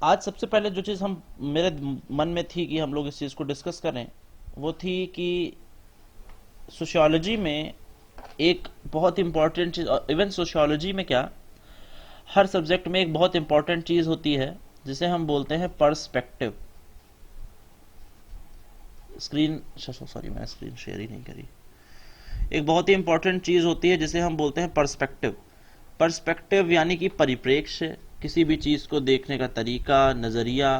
आज सबसे पहले जो चीज़ हम मेरे मन में थी कि हम लोग इस चीज़ को डिस्कस करें, वो थी कि सोशियोलॉजी में एक बहुत इंपॉर्टेंट चीज़, इवन सोशियोलॉजी में क्या, हर सब्जेक्ट में एक बहुत इंपॉर्टेंट चीज़ होती है जिसे हम बोलते हैं पर्सपेक्टिव। स्क्रीन सॉरी, मैं स्क्रीन शेयर ही नहीं करी। एक बहुत ही इंपॉर्टेंट चीज़ होती है जिसे हम बोलते हैं पर्सपेक्टिव। पर्सपेक्टिव यानी कि परिप्रेक्ष्य, किसी भी चीज़ को देखने का तरीका, नज़रिया,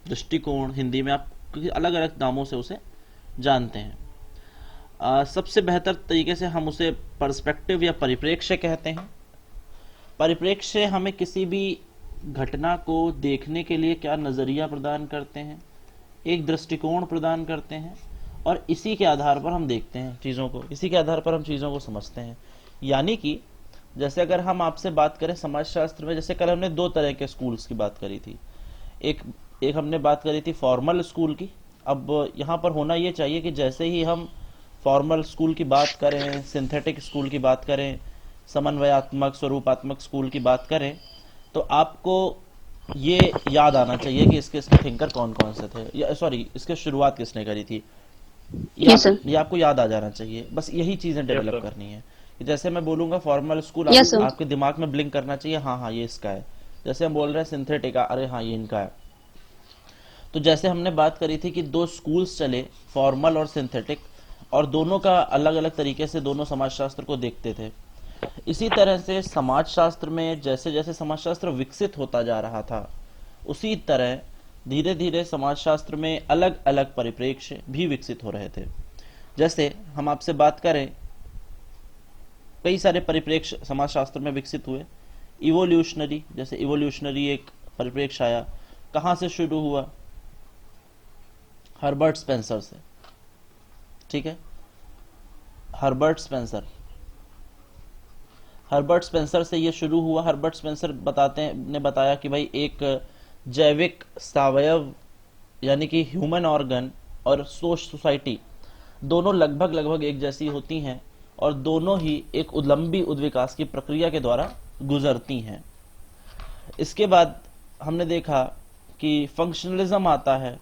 दृष्टिकोण, हिंदी में आप अलग अलग नामों से उसे जानते हैं। सबसे बेहतर तरीके से हम उसे पर्सपेक्टिव या परिप्रेक्ष्य कहते हैं। परिप्रेक्ष्य हमें किसी भी घटना को देखने के लिए क्या नज़रिया प्रदान करते हैं, एक दृष्टिकोण प्रदान करते हैं, और इसी के आधार पर हम देखते हैं चीज़ों को, इसी के आधार पर हम चीज़ों को समझते हैं। यानी कि जैसे अगर हम आपसे बात करें समाजशास्त्र में, जैसे कल हमने दो तरह के स्कूल्स की बात करी थी। एक एक हमने बात करी थी फॉर्मल स्कूल की। अब यहाँ पर होना ये चाहिए कि जैसे ही हम फॉर्मल स्कूल की बात करें, सिंथेटिक स्कूल की बात करें, समन्वयात्मक स्वरूपात्मक स्कूल की बात करें, तो आपको ये याद आना चाहिए कि इसके इसके थिंकर कौन कौन से थे, या सॉरी इसके शुरुआत किसने करी थी। Yes sir. ये आपको याद आ जाना चाहिए। बस यही चीज़ें यस डेवलप सर। करनी है कि जैसे मैं बोलूँगा फॉर्मल स्कूल, यस सर। आपके दिमाग में ब्लिंक करना चाहिए, हाँ हाँ ये इसका है। जैसे हम बोल रहे हैं सिंथेटिक, अरे हाँ ये इनका है। तो जैसे हमने बात करी थी कि दो स्कूल्स चले, फॉर्मल और सिंथेटिक, और दोनों का अलग अलग तरीके से दोनों समाजशास्त्र को देखते थे। इसी तरह से समाजशास्त्र में जैसे जैसे समाजशास्त्र विकसित होता जा रहा था, उसी तरह धीरे धीरे समाजशास्त्र में अलग अलग परिप्रेक्ष्य भी विकसित हो रहे थे। जैसे हम आपसे बात करें, कई सारे परिप्रेक्ष्य समाजशास्त्र में विकसित हुए। इवोल्यूशनरी, जैसे इवोल्यूशनरी एक परिप्रेक्ष्य आया, कहाँ से शुरू हुआ? हर्बर्ट स्पेंसर से। ठीक है, हर्बर्ट स्पेंसर से ये शुरू हुआ। हर्बर्ट स्पेंसर ने बताया कि भाई एक जैविक सावयव यानी कि ह्यूमन ऑर्गन और सोसाइटी दोनों लगभग लगभग एक जैसी होती हैं, और दोनों ही एक लंबी उद्विकास की प्रक्रिया के द्वारा गुजरती हैं। इसके बाद हमने देखा कि फंक्शनलिज्म आता है,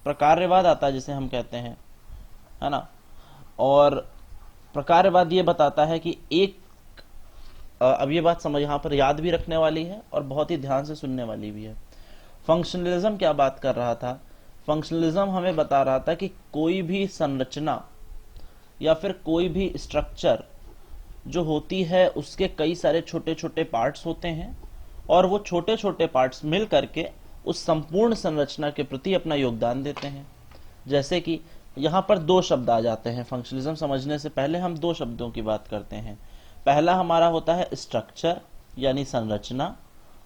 प्रकार्यवाद आता है जिसे हम कहते हैं, है ना। और प्रकार्यवाद ये बताता है कि एक अब ये बात समझ यहाँ पर याद भी रखने वाली है और बहुत ही ध्यान से सुनने वाली भी है। फंक्शनलिज्म क्या बात कर रहा था? फंक्शनलिज्म हमें बता रहा था कि कोई भी संरचना या फिर कोई भी स्ट्रक्चर जो होती है उसके कई सारे छोटे छोटे पार्ट्स होते हैं, और वो छोटे छोटे पार्ट्स मिल करके उस संपूर्ण संरचना के प्रति अपना योगदान देते हैं। जैसे कि यहाँ पर दो शब्द आ जाते हैं। फंक्शनलिज्म समझने से पहले हम दो शब्दों की बात करते हैं। पहला हमारा होता है स्ट्रक्चर यानी संरचना,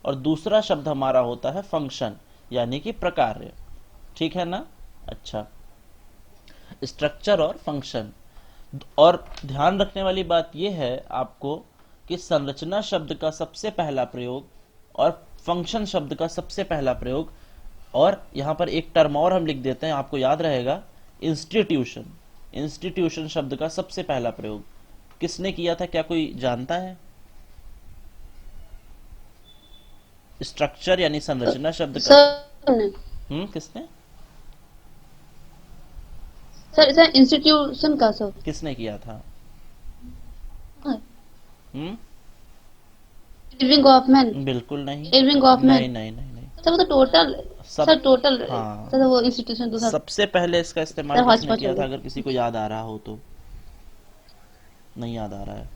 और दूसरा शब्द हमारा होता है फंक्शन यानी कि प्रकार्य। ठीक है ना? अच्छा, स्ट्रक्चर और फंक्शन। और ध्यान रखने वाली बात यह है आपको कि संरचना शब्द का सबसे पहला प्रयोग और फंक्शन शब्द का सबसे पहला प्रयोग, और यहां पर एक टर्म और हम लिख देते हैं, आपको याद रहेगा, इंस्टीट्यूशन। इंस्टीट्यूशन शब्द का सबसे पहला प्रयोग किसने किया था? क्या कोई जानता है? स्ट्रक्चर यानी संरचना शब्द का सर ने किसने सर सर इंस्टीट्यूशन का सर। किसने किया था? हम्म इरविंग गॉफमैन। बिल्कुल नहीं। Irving Goffman. नहीं नहीं नहीं नहीं। सर वो तो टोटल, सब, सर टोटल, हाँ, सर वो इंस्टीट्यूशन तो सर सबसे पहले इसका इस्तेमाल सर हौच किसने पौच किया हो था? गया। अगर किसी को याद आ रहा हो तो। नहीं याद आ रहा है,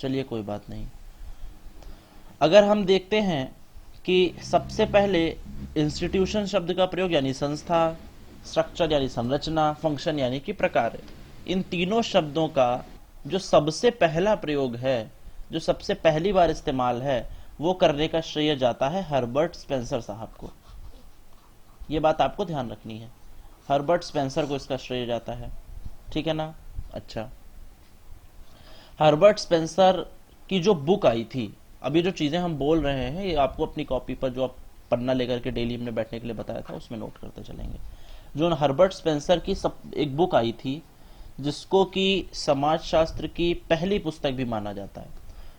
चलिए कोई बात नहीं। अगर हम देखते हैं कि सबसे पहले इंस्टीट्यूशन शब्द का प्रयोग यानी संस्था, स्ट्रक्चर यानी संरचना, फंक्शन यानी कि प्रकार, इन तीनों शब्दों का जो सबसे पहला प्रयोग है, जो सबसे पहली बार इस्तेमाल है, वो करने का श्रेय जाता है हर्बर्ट स्पेंसर साहब को। ये बात आपको ध्यान रखनी है, हर्बर्ट स्पेंसर को इसका श्रेय जाता है। ठीक है ना? अच्छा, हर्बर्ट स्पेंसर की जो बुक आई थी, अभी जो चीज़ें हम बोल रहे हैं ये आपको अपनी कॉपी पर, जो आप पन्ना लेकर के डेली हमने बैठने के लिए बताया था, उसमें नोट करते चलेंगे। जो हर्बर्ट स्पेंसर की एक बुक आई थी जिसको कि समाजशास्त्र की पहली पुस्तक भी माना जाता है,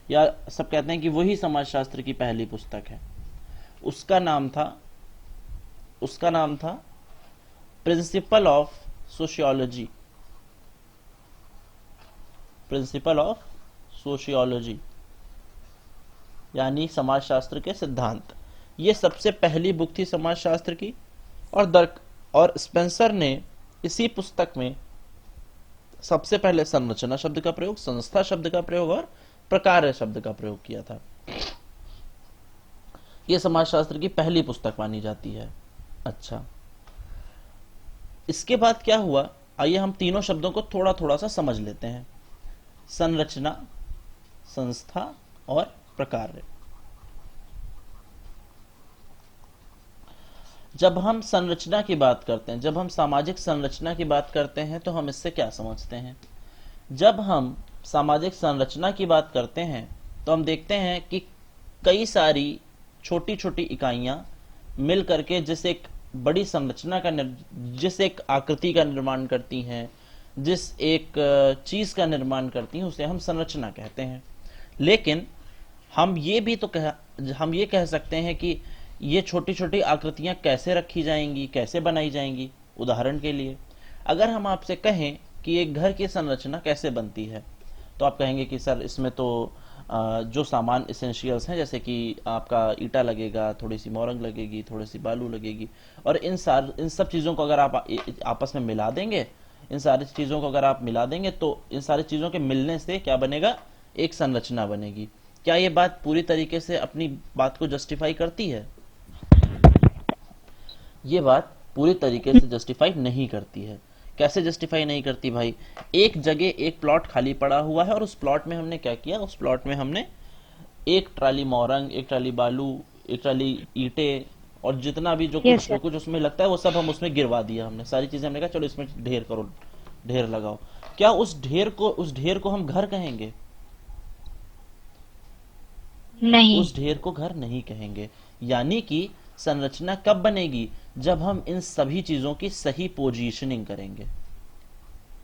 या सब कहते हैं कि वही समाजशास्त्र की पहली पुस्तक है, उसका नाम था उसका नाम था principle of sociology. Principle of sociology यानी समाजशास्त्र के सिद्धांत। ये सबसे पहली बुक थी समाजशास्त्र की। और स्पेंसर ने इसी पुस्तक में सबसे पहले संरचना शब्द का प्रयोग, संस्था शब्द का प्रयोग और प्रकार शब्द का प्रयोग किया था। यह समाजशास्त्र की पहली पुस्तक मानी जाती है। अच्छा, इसके बाद क्या हुआ, आइए हम तीनों शब्दों को थोड़ा थोड़ा सा समझ लेते हैं। संरचना, संस्था और प्रकार। जब हम संरचना की बात करते हैं, जब हम सामाजिक संरचना की बात करते हैं, तो हम इससे क्या समझते हैं? जब हम सामाजिक संरचना की बात करते हैं तो हम देखते हैं कि कई सारी छोटी छोटी इकाइयां मिल करके जिस एक बड़ी संरचना का जिस एक आकृति का निर्माण करती हैं, जिस एक चीज का निर्माण करती हैं, उसे हम संरचना कहते हैं। लेकिन हम ये कह सकते हैं कि ये छोटी छोटी आकृतियां कैसे रखी जाएंगी, कैसे बनाई जाएंगी। उदाहरण के लिए अगर हम आपसे कहें कि एक घर की संरचना कैसे बनती है, तो आप कहेंगे कि सर इसमें तो जो सामान इसेंशियल्स हैं, जैसे कि आपका ईटा लगेगा, थोड़ी सी मोरंग लगेगी, थोड़ी सी बालू लगेगी, और इन सब चीज़ों को अगर आप आपस में मिला देंगे, इन सारी चीज़ों को अगर आप मिला देंगे तो इन सारी चीज़ों के मिलने से क्या बनेगा? एक संरचना बनेगी। क्या ये बात पूरी तरीके से अपनी बात को जस्टिफाई करती है? ये बात पूरी तरीके से जस्टिफाई नहीं करती है। कैसे जस्टिफाई नहीं करती भाई? एक जगह एक प्लॉट खाली पड़ा हुआ है और उस प्लॉट में हमने क्या किया? उस प्लॉट में हमने एक ट्राली मोरंग, एक ट्राली बालू, एक ट्राली ईंटे और जितना भी जो कुछ उसमें लगता है वो सब हम उसमें गिरवा दिया। हमने सारी चीजें, हमने कहा चलो इसमें ढेर करो, ढेर लगाओ। क्या उस ढेर को हम घर कहेंगे? नहीं। उस ढेर को घर नहीं कहेंगे। यानी कि संरचना कब बनेगी? जब हम इन सभी चीजों की सही पोजीशनिंग करेंगे,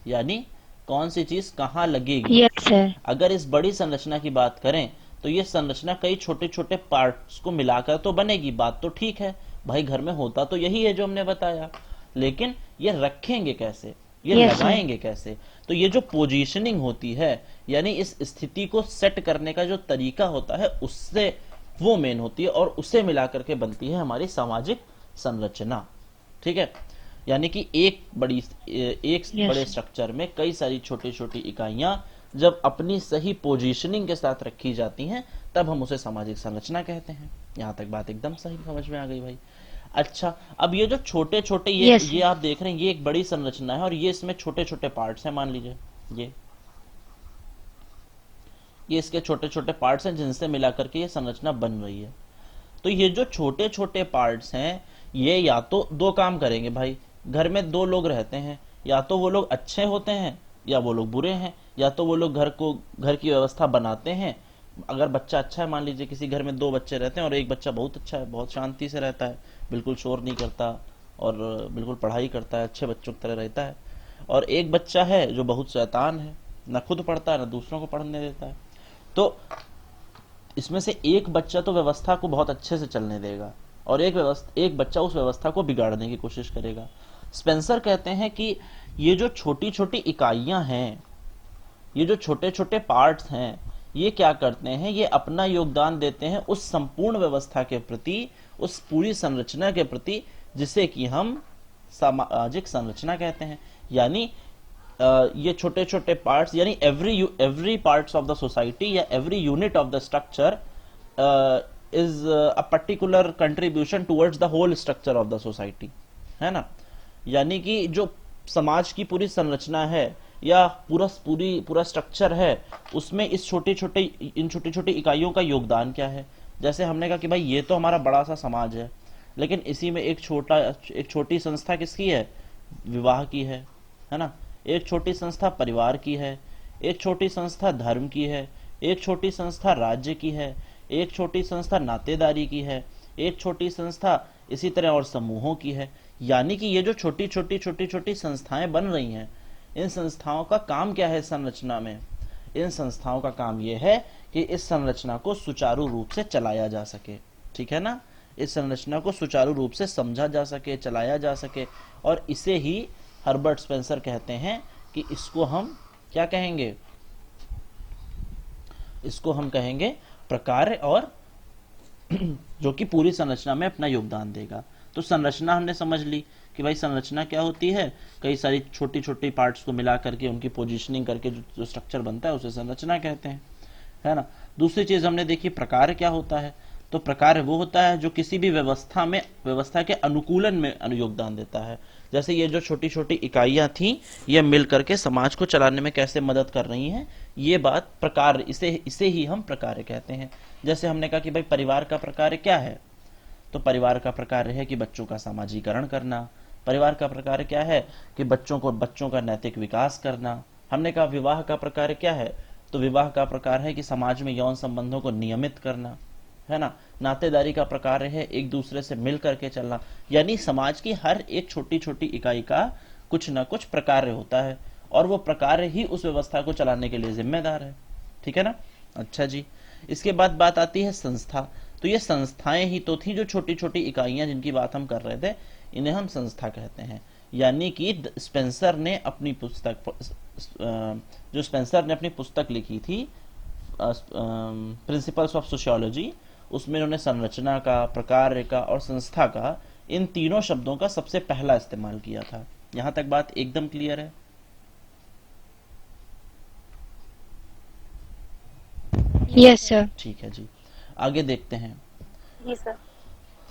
यानी कौन सी चीज कहां लगेगी। Yes sir. अगर इस बड़ी संरचना की बात करें तो ये संरचना कई छोटे छोटे पार्ट्स को मिलाकर तो बनेगी। बात तो ठीक है भाई, घर में होता तो यही है जो हमने बताया, लेकिन ये रखेंगे कैसे, ये लगाएंगे कैसे? तो ये जो पोजीशनिंग होती है, यानी इस स्थिति को सेट करने का जो तरीका होता है, उससे वो मेन होती है और उसे मिलाकर के बनती है हमारी सामाजिक संरचना। ठीक है, यानी कि एक बड़े स्ट्रक्चर में कई सारी छोटी छोटी इकाइयां जब अपनी सही पोजीशनिंग के साथ रखी जाती हैं, तब हम उसे सामाजिक संरचना कहते हैं। यहां तक बात एकदम सही समझ में आ गई भाई। अच्छा, अब ये जो छोटे छोटे ये आप देख रहे हैं, ये एक बड़ी संरचना है और ये इसमें छोटे छोटे पार्ट्स हैं। मान लीजिए ये इसके छोटे छोटे पार्ट्स हैं जिनसे मिलाकर के ये संरचना बन रही है। तो ये जो छोटे छोटे पार्ट्स हैं, ये या तो दो काम करेंगे भाई। घर में दो लोग रहते हैं, या तो वो लोग अच्छे होते हैं या वो लोग बुरे हैं, या तो वो लोग घर की व्यवस्था बनाते हैं। अगर बच्चा अच्छा है, मान लीजिए किसी घर में दो बच्चे रहते हैं और एक बच्चा बहुत अच्छा है, बहुत शांति से रहता है, बिल्कुल शोर नहीं करता और बिल्कुल पढ़ाई करता है, अच्छे बच्चों की तरह रहता है, और एक बच्चा है जो बहुत शैतान है, न खुद पढ़ता है न दूसरों को पढ़ने देता है। तो इसमें से एक बच्चा तो व्यवस्था को बहुत अच्छे से चलने देगा और एक बच्चा उस व्यवस्था को बिगाड़ने की कोशिश करेगा। स्पेंसर कहते हैं कि ये जो छोटी छोटी इकाइयां हैं, ये जो छोटे छोटे पार्ट्स हैं, ये क्या करते हैं? ये अपना योगदान देते हैं उस संपूर्ण व्यवस्था के प्रति, उस पूरी संरचना के प्रति, जिसे कि हम सामाजिक संरचना कहते हैं। यानी ये छोटे छोटे पार्ट्स, यानी every parts of the society या every unit of the structure is a particular contribution towards the whole structure of the society, है ना। यानी कि जो समाज की पूरी संरचना है या पूरा स्ट्रक्चर है, उसमें इन छोटी छोटी इकाइयों का योगदान क्या है। जैसे हमने कहा कि भाई ये तो हमारा बड़ा सा समाज है, लेकिन इसी में एक छोटी संस्था किसकी है? विवाह की है ना। एक छोटी संस्था परिवार की है, एक छोटी संस्था धर्म की है, एक छोटी संस्था राज्य की है, एक छोटी संस्था नातेदारी की है, एक छोटी संस्था इसी तरह और समूहों की है। यानी कि ये जो छोटी छोटी संस्थाएं बन रही हैं, इन संस्थाओं का काम क्या है संरचना में? इन संस्थाओं का काम यह है कि इस संरचना को सुचारू रूप से चलाया जा सके। ठीक है ना, इस संरचना को सुचारू रूप से समझा जा सके, चलाया जा सके। और इसे ही हर्बर्ट स्पेंसर कहते हैं कि इसको हम क्या कहेंगे, इसको हम कहेंगे प्रकार, और जो कि पूरी संरचना में अपना योगदान देगा। तो संरचना हमने समझ ली कि भाई संरचना क्या होती है, कई सारी छोटी छोटी पार्ट्स को मिला करके उनकी पोजीशनिंग करके जो स्ट्रक्चर बनता है उसे संरचना कहते हैं, है ना। दूसरी चीज हमने देखी प्रकार क्या होता है। तो प्रकार वो होता है जो किसी भी व्यवस्था के अनुकूलन में योगदान देता है। जैसे ये जो छोटी छोटी इकाइयां थी, ये मिल करके समाज को चलाने में कैसे मदद कर रही हैं, ये बात प्रकार, इसे ही हम प्रकार कहते हैं। जैसे हमने कहा कि भाई परिवार का प्रकार क्या है, तो परिवार का प्रकार है कि बच्चों का सामाजिकरण करना। परिवार का प्रकार क्या है कि बच्चों का नैतिक विकास करना। हमने कहा विवाह का प्रकार क्या है, तो विवाह का प्रकार है कि समाज में यौन संबंधों को नियमित करना, है ना। नातेदारी का प्रकार है एक दूसरे से मिल करके चलना। यानी समाज की हर एक छोटी छोटी इकाई का कुछ ना कुछ प्रकार होता है, और वो प्रकार ही उस व्यवस्था को चलाने के लिए जिम्मेदार है, ठीक है ना। अच्छा जी, इसके बाद बात आती है संस्था। तो ये संस्थाएं ही तो थी, जो छोटी छोटी इकाइयां जिनकी बात हम कर रहे थे, इन्हें हम संस्था कहते हैं। यानी कि स्पेंसर ने अपनी पुस्तक लिखी थी प्रिंसिपल्स ऑफ सोशियोलॉजी, उसमें उन्होंने संरचना का, प्रकार का और संस्था का, इन तीनों शब्दों का सबसे पहला इस्तेमाल किया था। यहां तक बात एकदम क्लियर है? Yes sir. ठीक है जी, आगे देखते हैं। जी सर।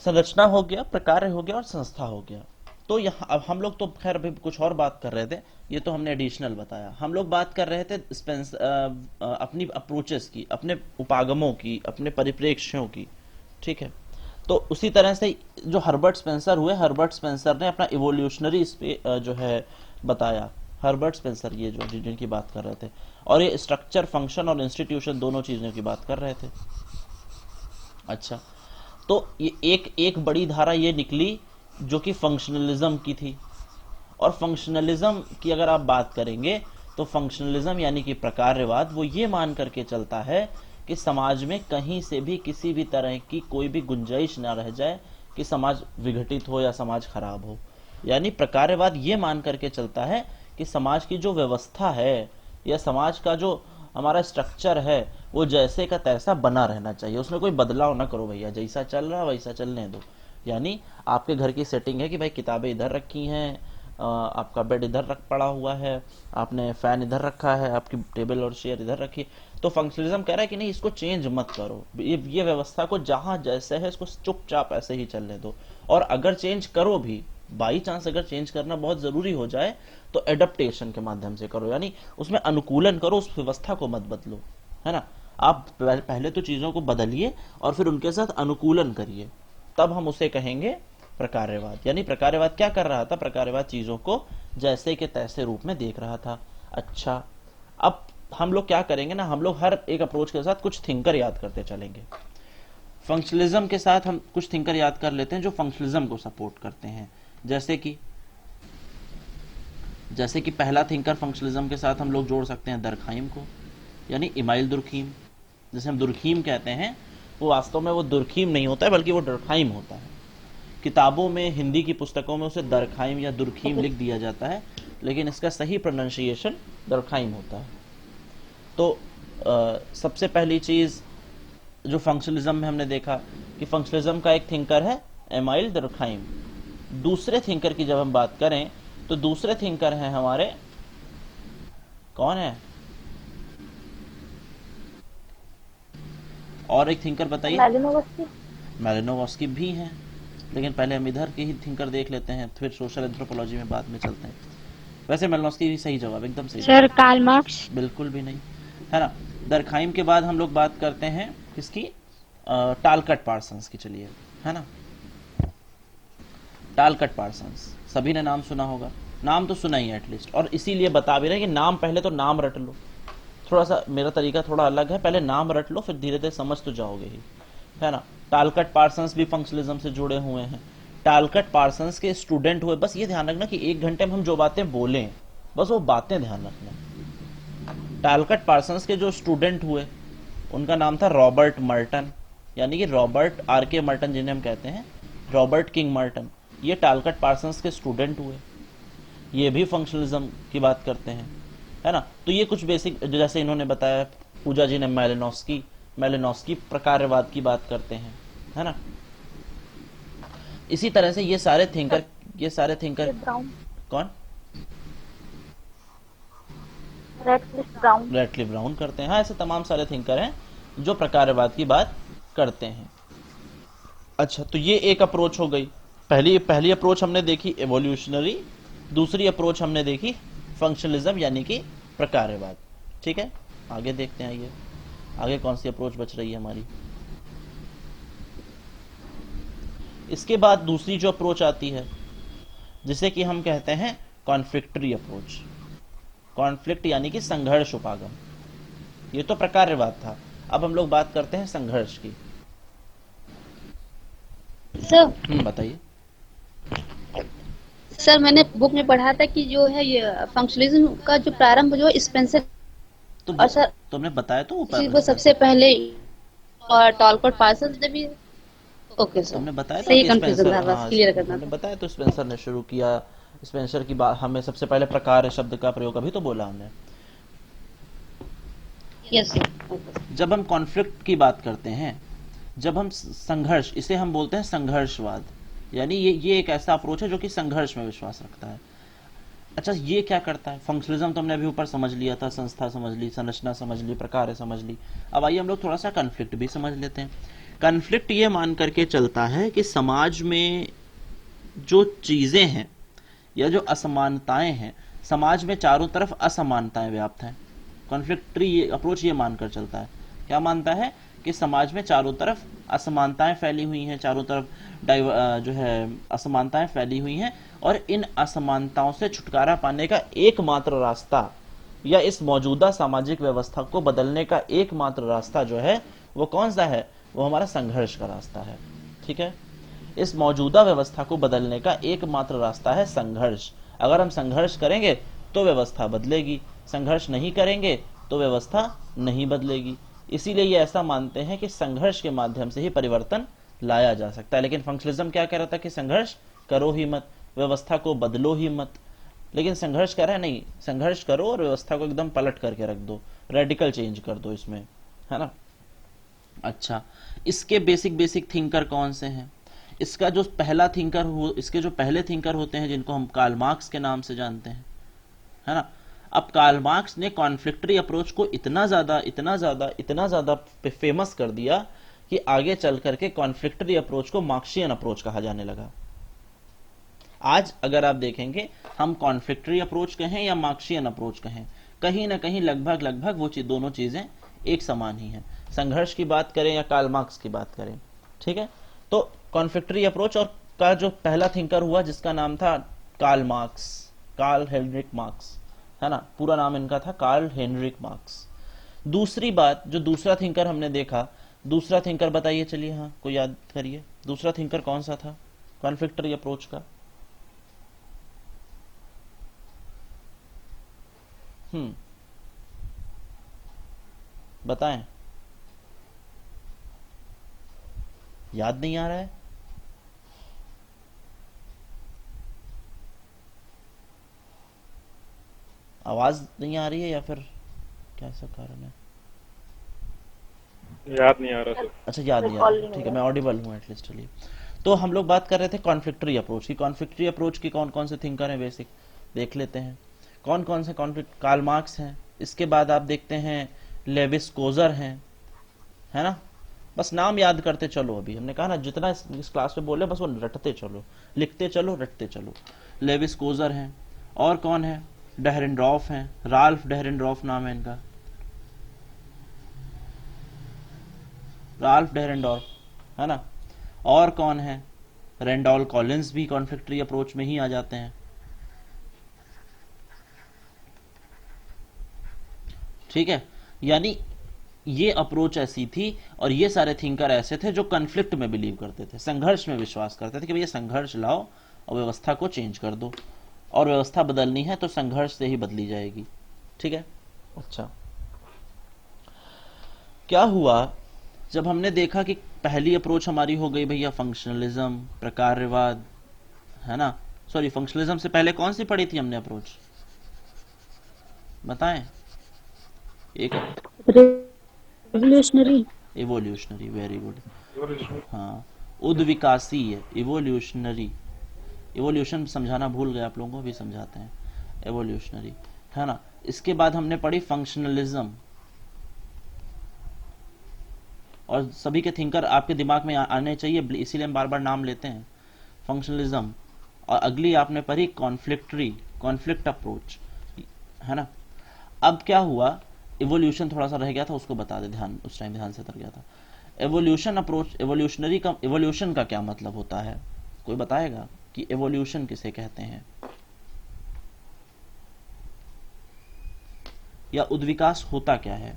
संरचना हो गया, प्रकार हो गया और संस्था हो गया। तो यहाँ अब हम लोग तो खैर अभी कुछ और बात कर रहे थे, ये तो हमने एडिशनल बताया। हम लोग बात कर रहे थे अपनी अप्रोचेस की, अपने उपागमों की, अपने परिप्रेक्ष्यों की, ठीक है। तो उसी तरह से जो हर्बर्ट स्पेंसर हुए, हर्बर्ट स्पेंसर ने अपना इवोल्यूशनरी जो है बताया। हर्बर्ट स्पेंसर ये जो जिनकी बात कर रहे थे, और ये स्ट्रक्चर, फंक्शन और इंस्टीट्यूशन दोनों चीजों की बात कर रहे थे। अच्छा, तो ये एक बड़ी धारा ये निकली जो कि फंक्शनलिज्म की थी। और फंक्शनलिज्म की अगर आप बात करेंगे तो फंक्शनलिज्म यानी कि प्रकारवाद, वो ये मान करके चलता है कि समाज में कहीं से भी किसी भी तरह की कोई भी गुंजाइश ना रह जाए कि समाज विघटित हो या समाज खराब हो। यानी प्रकारवाद ये मान करके चलता है कि समाज की जो व्यवस्था है या समाज का जो हमारा स्ट्रक्चर है वो जैसे का तैसा बना रहना चाहिए, उसमें कोई बदलाव ना करो भैया, जैसा चल रहा वैसा चलने दो। यानी आपके घर की सेटिंग है कि भाई किताबें इधर रखी हैं, आपका बेड इधर रख पड़ा हुआ है, आपने फैन इधर रखा है, आपकी टेबल और चेयर इधर रखी, तो फंक्शनलिज्म कह रहा है कि नहीं, इसको चेंज मत करो, ये व्यवस्था को जहां जैसे है इसको चुपचाप ऐसे ही चलने दो। और अगर चेंज करो भी, बाई चांस अगर चेंज करना बहुत जरूरी हो जाए तो एडप्टेशन के माध्यम से करो, यानी उसमें अनुकूलन करो, उस व्यवस्था को मत बदलो, है ना। आप पहले तो चीजों को बदलिए और फिर उनके साथ अनुकूलन करिए, तब हम उसे कहेंगे प्रकारवाद। यानी प्रकारवाद क्या कर रहा था, प्रकारवाद चीजों को जैसे के तैसे रूप में देख रहा था। अच्छा, अब हम लोग क्या करेंगे ना, हम लोग हर एक अप्रोच के साथ कुछ थिंकर याद करते चलेंगे। फंक्शनलिज्म के साथ हम कुछ थिंकर याद कर लेते हैं जो फंक्शनलिज्म को सपोर्ट करते हैं। जैसे कि पहला थिंकर फंक्शनलिज्म के साथ हम लोग जोड़ सकते हैं दरखाइम को, यानी इमाइल दुर्खीम। जैसे हम दुर्खीम कहते हैं, वो वास्तव में वो दुर्खीम नहीं होता है बल्कि वो दरखाइम होता है। किताबों में, हिंदी की पुस्तकों में उसे दरखाइम या दुर्खीम लिख दिया जाता है, लेकिन इसका सही प्रोनाउंसिएशन दरखाइम होता है। तो सबसे पहली चीज जो फंक्शनलिज्म में हमने देखा कि फंक्शनलिज्म का एक थिंकर है एमाइल दरखाइम। दूसरे थिंकर की जब हम बात करें तो दूसरे थिंकर हैं हमारे, कौन है और एक थिंकर बताइए? मैलिनोवस्की भी हैं, लेकिन पहले हम इधर के ही थिंकर देख लेते हैं, फिर सोशल एंथ्रोपोलॉजी में बाद में चलते हैं। वैसे मैलिनोवस्की भी सही जवाब, एकदम सही सर। Karl Marx? बिल्कुल भी नहीं, है ना। दरखाइम के बाद हम लोग बात करते हैं किसकी, टालकट पार्सन्स की, चलिए, है ना। टालकट पार्सन्स सभी ने नाम सुना होगा, नाम तो सुना ही है एटलीस्ट, और इसीलिए बता भी रहे हैं कि नाम, पहले तो नाम रट लो। थोड़ा सा मेरा तरीका थोड़ा अलग है, पहले नाम रट लो फिर धीरे धीरे समझ तो जाओगे ही, है ना। टालकट पार्सन्स भी फंक्शनलिज्म से जुड़े हुए हैं। टालकट पार्सन्स के स्टूडेंट हुए, बस ये ध्यान रखना कि 1 घंटे में हम जो बातें बोलें बस वो बातें ध्यान रखना। टालकट पार्सन्स के जो स्टूडेंट हुए उनका नाम था रॉबर्ट मर्टन, यानी कि रॉबर्ट आर के मर्टन, जिन्हें हम कहते हैं रॉबर्ट किंग मर्टन, ये टालकट पार्सन्स के स्टूडेंट हुए। ये भी फंक्शनलिज्म की बात करते हैं, है ना। तो ये कुछ बेसिक, जैसे इन्होंने बताया, पूजा जी ने मैलिनोस्की प्रकारवाद की बात करते हैं, है ना। इसी तरह से ये सारे थिंकर ब्राउन, कौन, रेडक्लिफ ब्राउन करते हैं। हाँ, ऐसे तमाम सारे थिंकर हैं जो प्रकारवाद की बात करते हैं। अच्छा, तो ये एक अप्रोच हो गई। पहली अप्रोच हमने देखी एवोल्यूशनरी, दूसरी अप्रोच हमने देखी फंक्शनलिज्म यानी कि प्रकारवाद। ठीक है, आगे देखते हैं, ये आगे कौन सी अप्रोच बच रही है हमारी। इसके बाद दूसरी जो अप्रोच आती है, जिसे कि हम कहते हैं कॉन्फ्लिक्टरी अप्रोच। कॉन्फ्लिक्ट यानी कि संघर्ष उपागम। ये तो प्रकारवाद था, अब हम लोग बात करते हैं संघर्ष की। सर बताइए। सर मैंने बुक में पढ़ा था कि जो है ये फंक्शनलिज्म का जो प्रारंभ जो है स्पेंसर, तो और सर तुमने बताया तो इसी को सबसे पहले और टॉलकोट पार्सन्स ने भी। ओके सर, तुमने बताया था सही कि कंफ्यूजन था, हाँ, बस क्लियर करना हमने था। बताया तो स्पेंसर ने शुरू किया। स्पेंसर की बात, हमें सबसे पहले प्रकार शब्द का प्रयोग अभी तो बोला हमने। Yes sir. जब हम कॉन्फ्लिक्ट की बात करते हैं, जब हम संघर्ष, इसे हम बोलते हैं संघर्षवाद, यानी ये एक ऐसा अप्रोच है जो कि संघर्ष में विश्वास रखता है। अच्छा, ये क्या करता है? फंक्शनलिज्म तो हमने अभी ऊपर समझ लिया था, संस्था समझ ली, संरचना समझ ली, प्रकार समझ ली। अब आइए हम लोग थोड़ा सा कॉन्फ्लिक्ट भी समझ लेते हैं। कॉन्फ्लिक्ट ये मान करके चलता है कि समाज में जो चीजें हैं या जो असमानताएं हैं, समाज में चारों तरफ असमानताएं व्याप्त हैं। कॉन्फ्लिक्टरी अप्रोच ये मानकर चलता है, क्या मानता है कि समाज में चारों तरफ असमानताएं फैली हुई हैं, चारों तरफ जो है असमानताएं फैली हुई हैं, और इन असमानताओं से छुटकारा पाने का एकमात्र रास्ता, या इस मौजूदा सामाजिक व्यवस्था को बदलने का एकमात्र रास्ता जो है वो कौन सा है? वो हमारा संघर्ष का रास्ता है। ठीक है, इस मौजूदा व्यवस्था को बदलने का एकमात्र रास्ता है संघर्ष। अगर हम संघर्ष करेंगे तो व्यवस्था बदलेगी, संघर्ष नहीं करेंगे तो व्यवस्था नहीं बदलेगी। इसीलिए ये ऐसा मानते हैं कि संघर्ष के माध्यम से ही परिवर्तन लाया जा सकता है। लेकिन फंक्शनलिज्म क्या कह रहा था कि संघर्ष करो ही मत, व्यवस्था को बदलो ही मत। लेकिन संघर्ष कह रहा है नहीं, संघर्ष करो और व्यवस्था को एकदम पलट करके रख दो, रेडिकल चेंज कर दो इसमें, है ना। अच्छा, इसके बेसिक थिंकर कौन से हैं? इसका जो पहला थिंकर इसके जो पहले थिंकर होते हैं, जिनको हम कार्ल मार्क्स के नाम से जानते हैं, है ना। अब कार्ल मार्क्स ने कॉन्फ्लिक्टरी अप्रोच को इतना ज्यादा फेमस कर दिया कि आगे चल करके कॉन्फ्लिक्टरी अप्रोच को मार्क्सियन अप्रोच कहा जाने लगा। आज अगर आप देखेंगे, हम कॉन्फ्लिक्टरी अप्रोच कहें या मार्क्सियन अप्रोच कहें, कहीं ना कहीं लगभग वो दोनों चीजें एक समान ही हैं। संघर्ष की बात करें या कार्ल मार्क्स की बात करें, ठीक है। तो कॉन्फ्लिक्टरी अप्रोच और का जो पहला थिंकर हुआ, जिसका नाम था कार्ल हेनरिक मार्क्स, है ना, पूरा नाम इनका था कार्ल हेनरिक मार्क्स। दूसरी बात, जो दूसरा थिंकर हमने देखा, दूसरा थिंकर बताइए, चलिए, हाँ, कोई याद करिए, दूसरा थिंकर कौन सा था कॉन्फ्लिक्टरी अप्रोच का? बताएं, याद नहीं आ रहा है? आवाज नहीं आ रही है या फिर क्या ऐसा कारण है? याद नहीं आ रहा सर। अच्छा, याद नहीं आ रहा, ठीक है, मैं ऑडिबल हूँ एटलीस्ट। चलिए, तो हम लोग बात कर रहे थे कॉन्फ्लिक्टरी अप्रोच की। कॉन्फ्लिक्टरी अप्रोच की कौन कौन से थिंकर हैं बेसिक देख लेते हैं। कौन कौन से कॉन्फ्लिक्ट? कार्ल मार्क्स हैं, इसके बाद आप देखते हैं लेविस कोजर हैं, है ना। बस नाम याद करते चलो, अभी हमने कहा ना, जितना इस क्लास में बोले बस वो रटते चलो, लिखते चलो, रटते चलो। लेविस कोजर हैं, और कौन है? डेहरेनडॉर्फ हैं, राल्फ डेहरेनडॉर्फ नाम है इनका, राल्फ डेहरेनडॉर्फ, है ना। और कौन है? रेंडॉल कॉलिंस भी कॉन्फ्लिक्टरी अप्रोच में ही आ जाते हैं, ठीक है। यानी ये अप्रोच ऐसी थी और ये सारे थिंकर ऐसे थे जो कॉन्फ्लिक्ट में बिलीव करते थे, संघर्ष में विश्वास करते थे कि भैया संघर्ष लाओ और व्यवस्था को चेंज कर दो, और व्यवस्था बदलनी है तो संघर्ष से ही बदली जाएगी, ठीक है। अच्छा, क्या हुआ जब हमने देखा कि पहली अप्रोच हमारी हो गई भैया फंक्शनलिज्म, प्रकारवाद, है ना। सॉरी, फंक्शनलिज्म से पहले कौन सी पढ़ी थी हमने अप्रोच, बताएं। एक Revolutionary. Evolutionary, very good. हाँ, उद्विकासीय, इवोल्यूशनरी। इवोल्यूशन समझाना भूल गए आप लोगों को, भी समझाते हैं। एवोल्यूशनरी, है ना। इसके बाद हमने पढ़ी फंक्शनलिज्म, और सभी के थिंकर आपके दिमाग में आने चाहिए, इसीलिए हम बार बार नाम लेते हैं, फंक्शनलिज्म। और अगली आपने पढ़ी कॉन्फ्लिक्टरी, कॉन्फ्लिक्ट अप्रोच, है ना। अब क्या हुआ, इवोल्यूशन थोड़ा सा रह गया था, उसको बता दे, ध्यान उस टाइम ध्यान से उतर गया था। एवोल्यूशन अप्रोच, एवोल्यूशनरी का, एवोल्यूशन का क्या मतलब होता है, कोई बताएगा कि एवोल्यूशन किसे कहते हैं, या उद्विकास होता क्या है।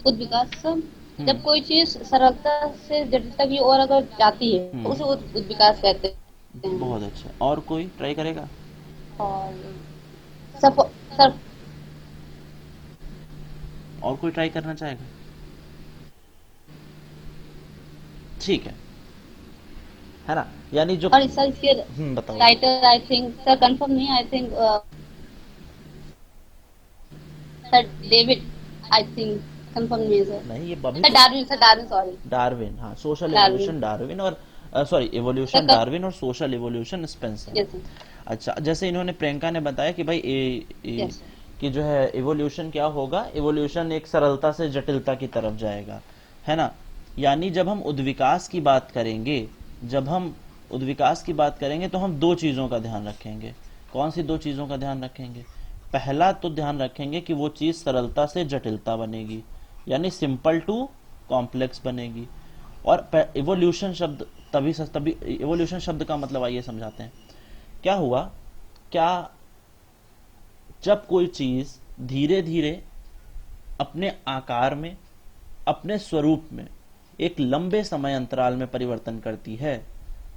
उद्विकास जब कोई चीज सरलता से जटिलता की ओर अगर जाती है तो उसे उद्विकास कहते हैं। बहुत अच्छा, और कोई ट्राई करेगा। और सब सर और कोई ट्राई करना चाहेगा, ठीक है ना। यानी जो और सर इसके बताओ। Writer I think sir confirm नहीं, I think sir David, I think confirm नहीं है सर। नहीं, ये अभी sir Darwin, sir Darwin, sorry Darwin, हाँ, सोशल डार्विन। इवोल्यूशन डार्विन, और सॉरी इवोल्यूशन डार्विन, और social evolution Spencer. Yes sir, अच्छा, जैसे इन्होंने, प्रियंका ने बताया कि भाई यस कि जो है इवोल्यूशन क्या होगा, इवोल्यूशन एक सरलता से जटिलता की तरफ जाएगा, है ना। यानी जब हम उद्विकास की बात करेंगे, जब हम उद्विकास की बात करेंगे तो हम दो चीजों का ध्यान रखेंगे। कौन सी दो चीजों का ध्यान रखेंगे, पहला तो ध्यान रखेंगे कि वो चीज सरलता से जटिलता बनेगी, यानी सिंपल टू कॉम्प्लेक्स बनेगी। और इवोल्यूशन शब्द तभी इवोल्यूशन शब्द का मतलब आइए समझाते हैं। क्या हुआ, क्या जब कोई चीज धीरे धीरे अपने आकार में, अपने स्वरूप में एक लंबे समय अंतराल में परिवर्तन करती है,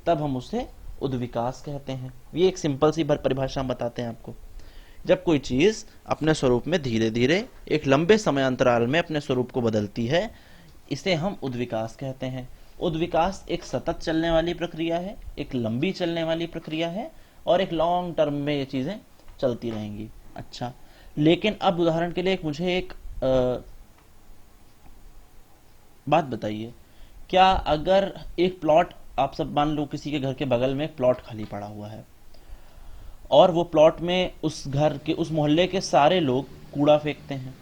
तब हम उसे उद्विकास कहते हैं। ये एक सिंपल सी परिभाषा हम बताते हैं आपको। जब कोई चीज अपने स्वरूप में धीरे धीरे एक लंबे समय अंतराल में अपने स्वरूप को बदलती है, इसे हम उद्विकास कहते हैं। उद्विकास एक सतत चलने वाली प्रक्रिया है, एक लंबी चलने वाली प्रक्रिया है, और एक लॉन्ग टर्म में ये चीजें चलती रहेंगी। अच्छा, लेकिन अब उदाहरण के लिए मुझे एक बात बताइए, क्या अगर एक प्लॉट, आप सब मान लो किसी के घर के बगल में एक प्लॉट खाली पड़ा हुआ है, और वो प्लॉट में उस घर के, उस मोहल्ले के सारे लोग कूड़ा फेंकते हैं,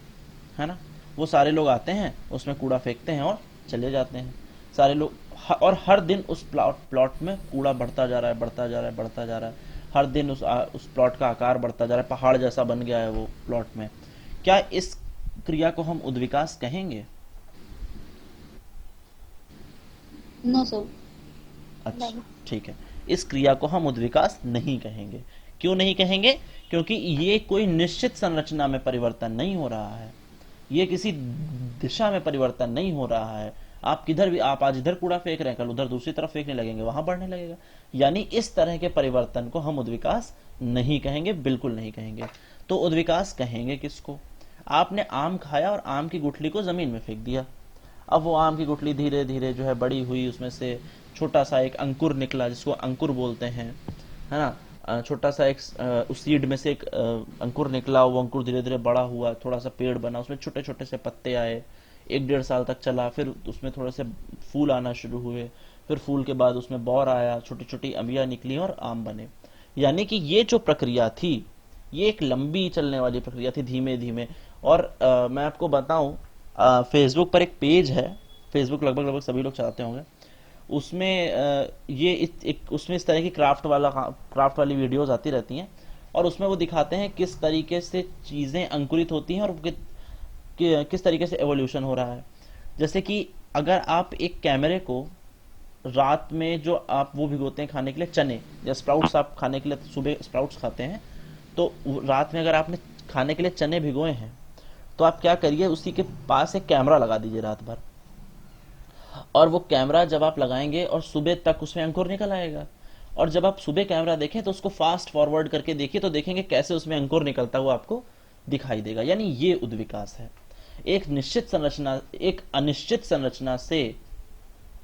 है ना। वो सारे लोग आते हैं, उसमें कूड़ा फेंकते हैं और चले जाते हैं सारे लोग, और हर दिन उस प्लॉट में कूड़ा बढ़ता जा रहा है, बढ़ता जा रहा है, बढ़ता जा रहा है। हर दिन उस प्लॉट का आकार बढ़ता जा रहा है, पहाड़ जैसा बन गया है वो प्लॉट में। क्या इस क्रिया को हम उद्विकास कहेंगे? No sir. अच्छा, ठीक है, इस क्रिया को हम उद्विकास नहीं कहेंगे। क्यों नहीं कहेंगे? क्योंकि ये कोई निश्चित संरचना में परिवर्तन नहीं हो रहा है, ये किसी दिशा में परिवर्तन नहीं हो रहा है। आप किधर भी, आप आज इधर कूड़ा फेंक रहे हैं, कल उधर दूसरी तरफ फेंकने लगेंगे, वहां बढ़ने लगेगा। यानी इस तरह के परिवर्तन को हम उद्विकास नहीं कहेंगे, बिल्कुल नहीं कहेंगे। तो उद्विकास कहेंगे किसको? आपने आम खाया और आम की गुठली को जमीन में फेंक दिया। अब वो आम की गुठली धीरे धीरे जो है बड़ी हुई, उसमें से छोटा सा एक अंकुर निकला, जिसको अंकुर बोलते हैं, है ना। छोटा सा एक उस सीड में से एक अंकुर निकला, वो अंकुर धीरे धीरे बड़ा हुआ, थोड़ा सा पेड़ बना, उसमें छोटे छोटे से पत्ते आए, 1-1.5 साल तक चला, फिर उसमें थोड़े से फूल आना शुरू हुए, फिर फूल के बाद उसमें बौर आया, छोटी छोटी अम्बियां निकली और आम बने। यानी कि ये जो प्रक्रिया थी, ये एक लंबी चलने वाली प्रक्रिया थी, धीमे धीमे। और मैं आपको बताऊं, फेसबुक पर एक पेज है, फेसबुक लगभग लगभग सभी लोग चलाते होंगे, उसमें उसमें इस तरह की क्राफ्ट वाली वीडियोस आती रहती हैं, और उसमें वो दिखाते हैं किस तरीके से चीजें अंकुरित होती हैं और किस तरीके से एवोल्यूशन हो रहा है। जैसे कि अगर आप एक कैमरे को रात में, जो आप वो भिगोते हैं खाने के लिए चने या स्प्राउट्स, आप खाने के लिए सुबह स्प्राउट्स खाते हैं, तो रात में अगर आपने खाने के लिए चने भिगोए हैं, तो आप क्या करिए, उसी के पास एक कैमरा लगा दीजिए रात भर, और वो कैमरा जब आप लगाएंगे और सुबह तक उसमें अंकुर निकल आएगा। और जब आप सुबह कैमरा देखें तो उसको फास्ट फॉरवर्ड करके देखिए, तो देखेंगे कैसे उसमें अंकुर निकलता हुआ आपको दिखाई देगा। यानी ये उद्विकास है। एक निश्चित संरचना एक अनिश्चित संरचना से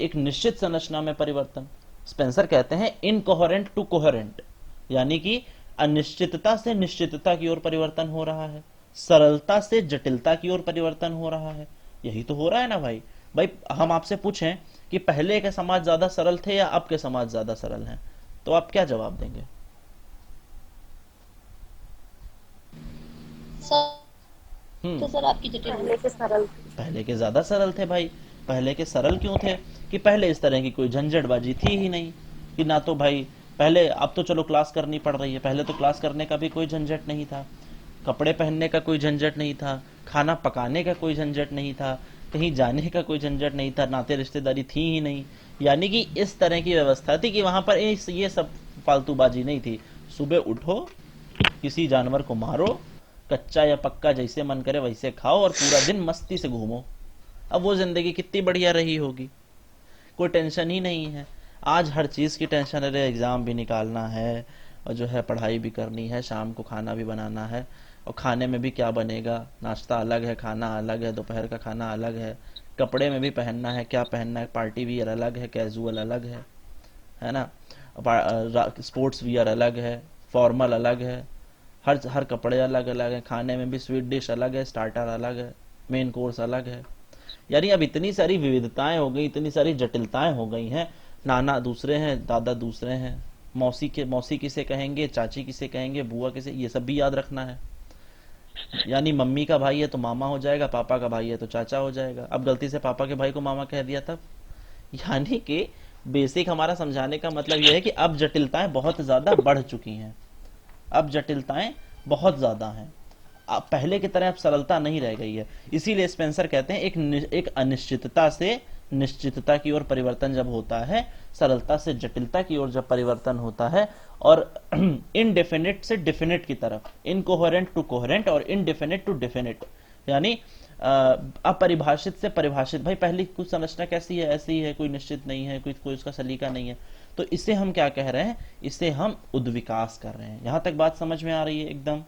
एक निश्चित संरचना में परिवर्तन। स्पेंसर कहते हैं इनकोहेरेंट टू कोहेरेंट, यानी कि अनिश्चितता से निश्चितता की ओर परिवर्तन हो रहा है, सरलता से जटिलता की ओर परिवर्तन हो रहा है। यही तो हो रहा है ना भाई। भाई हम आपसे पूछें कि पहले के समाज ज्यादा सरल थे या अब के समाज ज्यादा सरल हैं, तो आप क्या जवाब देंगे? सर तो सर आपकी जटिल पहले के सरल पहले के ज्यादा सरल थे भाई। पहले के सरल क्यों थे? कि पहले इस तरह की कोई झंझटबाजी थी ही नहीं, कि ना तो भाई पहले, अब तो चलो क्लास करनी पड़ रही है, पहले तो क्लास करने का भी कोई झंझट नहीं था, कपड़े पहनने का कोई झंझट नहीं था, खाना पकाने का कोई झंझट नहीं था, कहीं जाने का कोई झंझट नहीं था, नाते रिश्तेदारी थी ही नहीं। यानी कि इस तरह की व्यवस्था थी कि वहां पर ये सब फालतूबाजी नहीं थी। सुबह उठो, किसी जानवर को मारो, कच्चा या पक्का जैसे मन करे वैसे खाओ और पूरा दिन मस्ती से घूमो। अब वो जिंदगी कितनी बढ़िया रही होगी, कोई टेंशन ही नहीं है। आज हर चीज की टेंशन है, एग्जाम भी निकालना है और जो है पढ़ाई भी करनी है, शाम को खाना भी बनाना है, और खाने में भी क्या बनेगा, नाश्ता अलग है, खाना अलग है, दोपहर का खाना अलग है, कपड़े में भी पहनना है, क्या पहनना है, पार्टी वियर अलग है, कैजुअल अलग है ना, स्पोर्ट्स वियर अलग है, फॉर्मल अलग है, हर हर कपड़े अलग अलग है, खाने में भी स्वीट डिश अलग है, स्टार्टर अलग है, मेन कोर्स अलग है। यानी अब इतनी सारी विविधताएं हो गई, इतनी सारी जटिलताएं हो गई हैं। नाना दूसरे हैं, दादा दूसरे हैं, मौसी किसे कहेंगे, चाची किसे कहेंगे, बुआ किसे, ये सब भी याद रखना है। यानी मम्मी का भाई है तो मामा हो जाएगा, पापा का भाई है तो चाचा हो जाएगा। अब गलती से पापा के भाई को मामा कह दिया तब। यानी कि बेसिक हमारा समझाने का मतलब यह है कि अब जटिलताएं बहुत ज्यादा बढ़ चुकी हैं, अब जटिलताएं बहुत ज्यादा हैं। अब पहले की तरह अब सरलता नहीं रह गई है। इसीलिए स्पेंसर कहते हैं एक अनिश्चितता से निश्चितता की ओर परिवर्तन जब होता है, सरलता से जटिलता की ओर जब परिवर्तन होता है, और इनडेफिनिट से डिफिनिट की तरफ, इनकोहेरेंट टू कोहेरेंट और इनडेफिनिट टू डिफिनिट, यानी अपरिभाषित से परिभाषित। भाई पहली कुछ संरचना कैसी है, ऐसी है, कोई निश्चित नहीं है, कोई उसका सलीका नहीं है, तो इसे हम क्या कह रहे हैं, इसे हम उद्विकास कर रहे हैं। यहां तक बात समझ में आ रही है एकदम?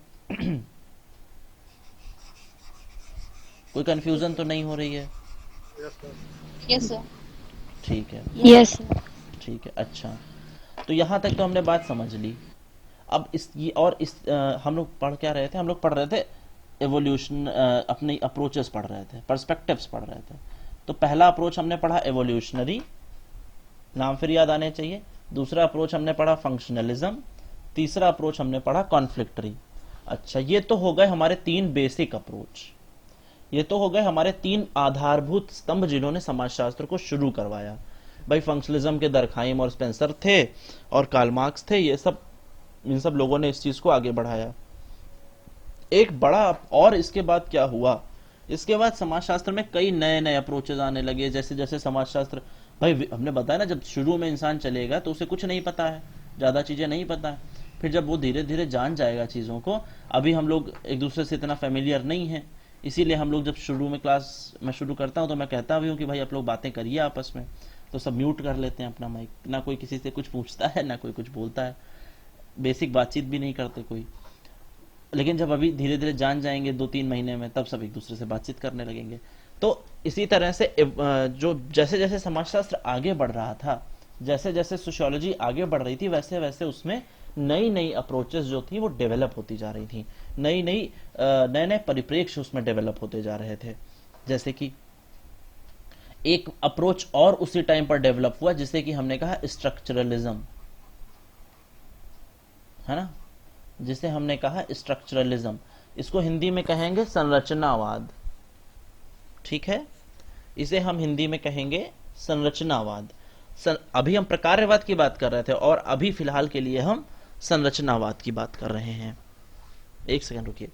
कोई कंफ्यूजन तो नहीं हो रही है? Yes sir. ठीक है, Yes, sir. ठीक है, अच्छा। तो यहां तक तो हमने बात समझ ली। अब हम लोग पढ़ क्या रहे थे? हम लोग पढ़ रहे थे एवोल्यूशन, अपनी अप्रोचेस पढ़ रहे थे, पर्सपेक्टिव्स पढ़ रहे थे। तो पहला अप्रोच हमने पढ़ा एवोल्यूशनरी, नाम फिर याद आने चाहिए। दूसरा अप्रोच हमने पढ़ा फंक्शनलिज्म। तीसरा अप्रोच हमने पढ़ा कॉन्फ्लिक्टरी। अच्छा, ये तो हो गए हमारे 3 बेसिक अप्रोच, ये तो हो गए हमारे 3 आधारभूत स्तंभ जिन्होंने समाजशास्त्र को शुरू करवाया। भाई फंक्शनलिज्म के दरखाइम और स्पेंसर थे और कार्ल मार्क्स थे, ये सब, इन सब लोगों ने इस चीज को आगे बढ़ाया। एक बड़ा, और इसके बाद क्या हुआ, इसके बाद समाजशास्त्र में कई नए नए अप्रोचेज आने लगे। जैसे जैसे समाजशास्त्र, भाई हमने बताया ना, जब शुरू में इंसान चलेगा तो उसे कुछ नहीं पता है, ज्यादा चीजें नहीं पता है। फिर जब वो धीरे धीरे जान जाएगा चीजों को, अभी हम लोग एक दूसरे से इतना फेमिलियर नहीं है, इसीलिए हम लोग जब शुरू में क्लास में शुरू करता हूँ तो मैं कहता भी हूँ कि भाई आप लोग बातें करिए आपस में, तो सब म्यूट कर लेते हैं अपना माइक, ना कोई किसी से कुछ पूछता है, ना कोई कुछ बोलता है, बेसिक बातचीत भी नहीं करते कोई। लेकिन जब अभी धीरे धीरे जान जाएंगे 2-3 महीने में, तब सब एक दूसरे से बातचीत करने लगेंगे। तो इसी तरह से जो जैसे जैसे समाजशास्त्र आगे बढ़ रहा था, जैसे जैसे सोशियोलॉजी आगे बढ़ रही थी, वैसे वैसे उसमें नई नई अप्रोचेस जो थी वो डेवलप होती जा रही थी, नई नई नए नए परिप्रेक्ष्य उसमें डेवलप होते जा रहे थे। जैसे कि एक अप्रोच और उसी टाइम पर डेवलप हुआ जिसे कि हमने कहा स्ट्रक्चरलिज्म, है ना, जिसे हमने कहा स्ट्रक्चरलिज्म। इसको हिंदी में कहेंगे संरचनावाद, ठीक है, इसे हम हिंदी में कहेंगे संरचनावाद। अभी हम प्रकार्यवाद की बात कर रहे थे और अभी फिलहाल के लिए हम संरचनावाद की बात कर रहे हैं। एक सेकंड रुकिए।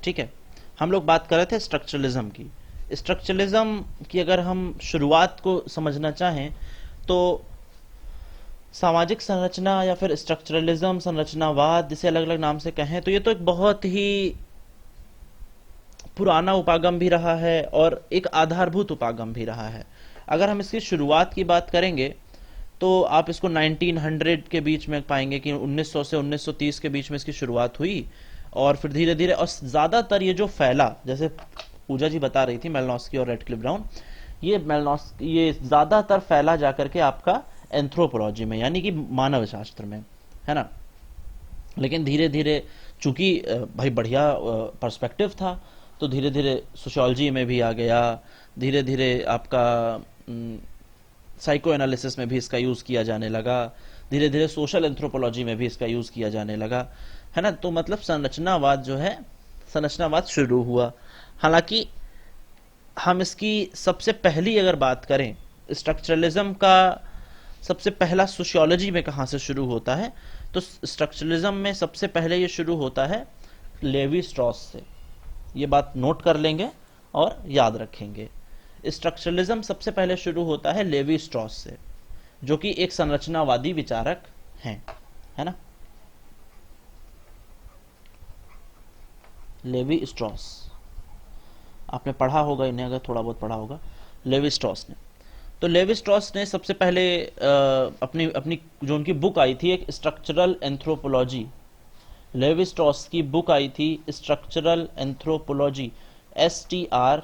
ठीक है, हम लोग बात कर रहे थे स्ट्रक्चरलिज्म की। स्ट्रक्चरलिज्म की अगर हम शुरुआत को समझना चाहें तो सामाजिक संरचना या फिर स्ट्रक्चरलिज्म, संरचनावाद, जिसे अलग अलग नाम से कहें, तो ये तो एक बहुत ही पुराना उपागम भी रहा है और एक आधारभूत उपागम भी रहा है। अगर हम इसकी शुरुआत की बात करेंगे तो आप इसको 1900 के बीच में पाएंगे कि 1900 से 1930 के बीच में इसकी शुरुआत हुई और फिर धीरे धीरे, और ज़्यादातर ये जो फैला, जैसे पूजा जी बता रही थी मेलनॉस्की और रेडक्लिफ ब्राउन, ये ज़्यादातर फैला जाकर के आपका एंथ्रोपोलॉजी में, यानी कि मानव शास्त्र में, है ना। लेकिन धीरे धीरे चूंकि भाई बढ़िया पर्सपेक्टिव था तो धीरे धीरे सोशियोलॉजी में भी आ गया, धीरे धीरे आपका साइको एनालिसिस में भी इसका यूज़ किया जाने लगा, धीरे धीरे सोशल एंथ्रोपोलॉजी में भी इसका यूज़ किया जाने लगा, है ना। तो मतलब संरचनावाद जो है, संरचनावाद शुरू हुआ। हालांकि हम इसकी सबसे पहली अगर बात करें, स्ट्रक्चरलिज्म का सबसे पहला सोशियोलॉजी में कहाँ से शुरू होता है, तो स्ट्रक्चरलिज्म में सबसे पहले ये शुरू होता है लेवी स्ट्रॉस से। ये बात नोट कर लेंगे और याद रखेंगे। स्ट्रक्चरलिज्म सबसे पहले शुरू होता है लेवी स्ट्रॉस से, जो कि एक संरचनावादी विचारक हैं, है ना। लेवी स्ट्रॉस आपने पढ़ा होगा इन्हें, अगर थोड़ा बहुत पढ़ा होगा, लेवी स्ट्रॉस ने। तो लेवी स्ट्रॉस ने सबसे पहले अपनी अपनी जो उनकी बुक आई थी, एक स्ट्रक्चरल एंथ्रोपोलॉजी, लेवी स्ट्रॉस की बुक आई थी structural anthropology, STRUCTURAL,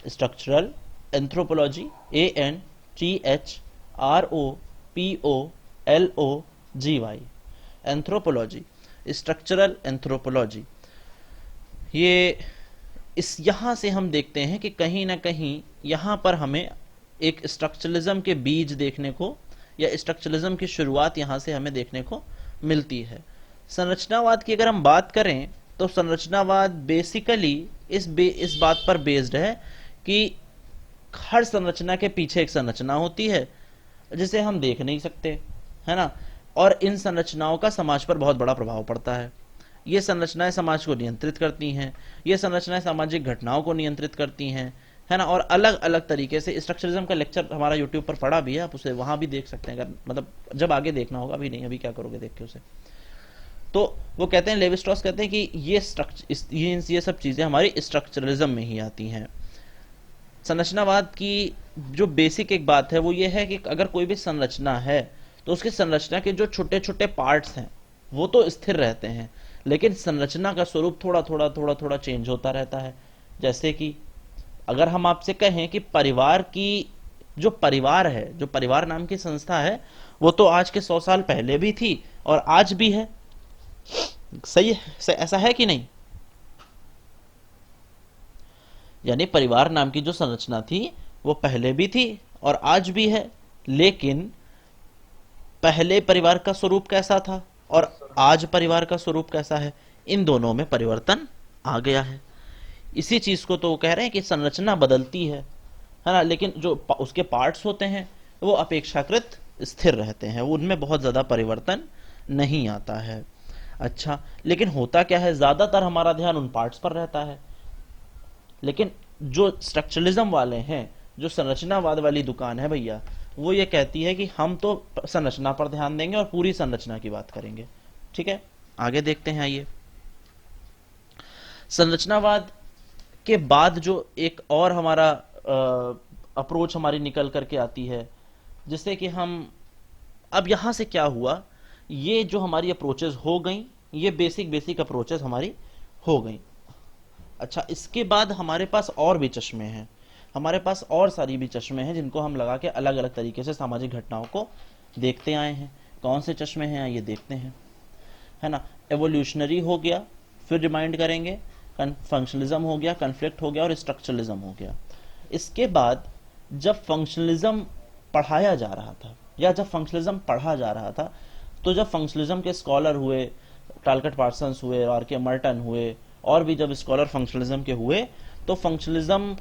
structural anthropology, ANTHROPOLOGY, anthropology, structural anthropology. ये इस यहाँ से हम देखते हैं कि कहीं ना कहीं यहाँ पर हमें एक स्ट्रक्चरलिज्म के बीज देखने को, या स्ट्रक्चरलिज्म की शुरुआत यहाँ से हमें देखने को मिलती है। संरचनावाद की अगर हम बात करें तो संरचनावाद बेसिकली इस बात पर बेस्ड है कि हर संरचना के पीछे एक संरचना होती है जिसे हम देख नहीं सकते, है ना, और इन संरचनाओं का समाज पर बहुत बड़ा प्रभाव पड़ता है। ये संरचनाएं समाज को नियंत्रित करती हैं, ये संरचनाएं सामाजिक घटनाओं को नियंत्रित करती हैं, है ना, और अलग अलग तरीके से। स्ट्रक्चरलिज्म का लेक्चर हमारा यूट्यूब पर पड़ा भी है, आप उसे वहां भी देख सकते हैं, अगर मतलब जब आगे देखना होगा, अभी नहीं, अभी क्या करोगे देख के उसे। तो वो कहते हैं, लेवी स्ट्रॉस कहते हैं कि ये सब चीजें हमारी स्ट्रक्चरलिज्म में ही आती हैं। संरचनावाद की जो बेसिक एक बात है वो ये है कि अगर कोई भी संरचना है तो उसकी संरचना के जो छोटे छोटे पार्ट्स हैं वो तो स्थिर रहते हैं, लेकिन संरचना का स्वरूप थोड़ा थोड़ा चेंज होता रहता है। जैसे कि अगर हम आपसे कहें कि परिवार की जो परिवार है, जो परिवार नाम की संस्था है, वो तो आज के 100 साल पहले भी थी और आज भी है। सही है, ऐसा है कि नहीं? यानी परिवार नाम की जो संरचना थी वो पहले भी थी और आज भी है, लेकिन पहले परिवार का स्वरूप कैसा था और आज परिवार का स्वरूप कैसा है, इन दोनों में परिवर्तन आ गया है। इसी चीज को तो वो कह रहे हैं कि संरचना बदलती है ना, लेकिन जो उसके पार्ट्स होते हैं वो अपेक्षाकृत स्थिर रहते हैं, वो उनमें बहुत ज्यादा परिवर्तन नहीं आता है। अच्छा, लेकिन होता क्या है, ज्यादातर हमारा ध्यान उन पार्ट्स पर रहता है, लेकिन जो स्ट्रक्चरलिज्म वाले हैं, जो संरचनावाद वाली दुकान है भैया, वो ये कहती है कि हम तो संरचना पर ध्यान देंगे और पूरी संरचना की बात करेंगे। ठीक है, आगे देखते हैं। आइए, संरचनावाद के बाद जो एक और हमारा अप्रोच हमारी निकल करके आती है, जिससे कि हम अब यहां से क्या हुआ, ये जो हमारी अप्रोचेस हो गई, ये बेसिक अप्रोचेस हमारी हो गई। अच्छा, इसके बाद हमारे पास और भी चश्मे हैं, हमारे पास और सारी भी चश्मे हैं जिनको हम लगा के अलग अलग तरीके से सामाजिक घटनाओं को देखते आए हैं। कौन से चश्मे हैं ये देखते हैं, है ना। एवोल्यूशनरी हो गया, फिर रिमाइंड करेंगे, फंक्शनलिज्म हो गया, कन्फ्लिक्ट हो गया और स्ट्रक्चरलिज्म हो गया। इसके बाद जब फंक्शनलिज्म पढ़ाया जा रहा था या जब फंक्शनलिज्म पढ़ा जा रहा था, तो जब फंक्शनलिज्म के स्कॉलर हुए, टालकट पार्सन्स हुए, आर.के. मर्टन हुए, और भी जब स्कॉलर फंक्शनलिज्म के हुए, तो फंक्शनलिज्म,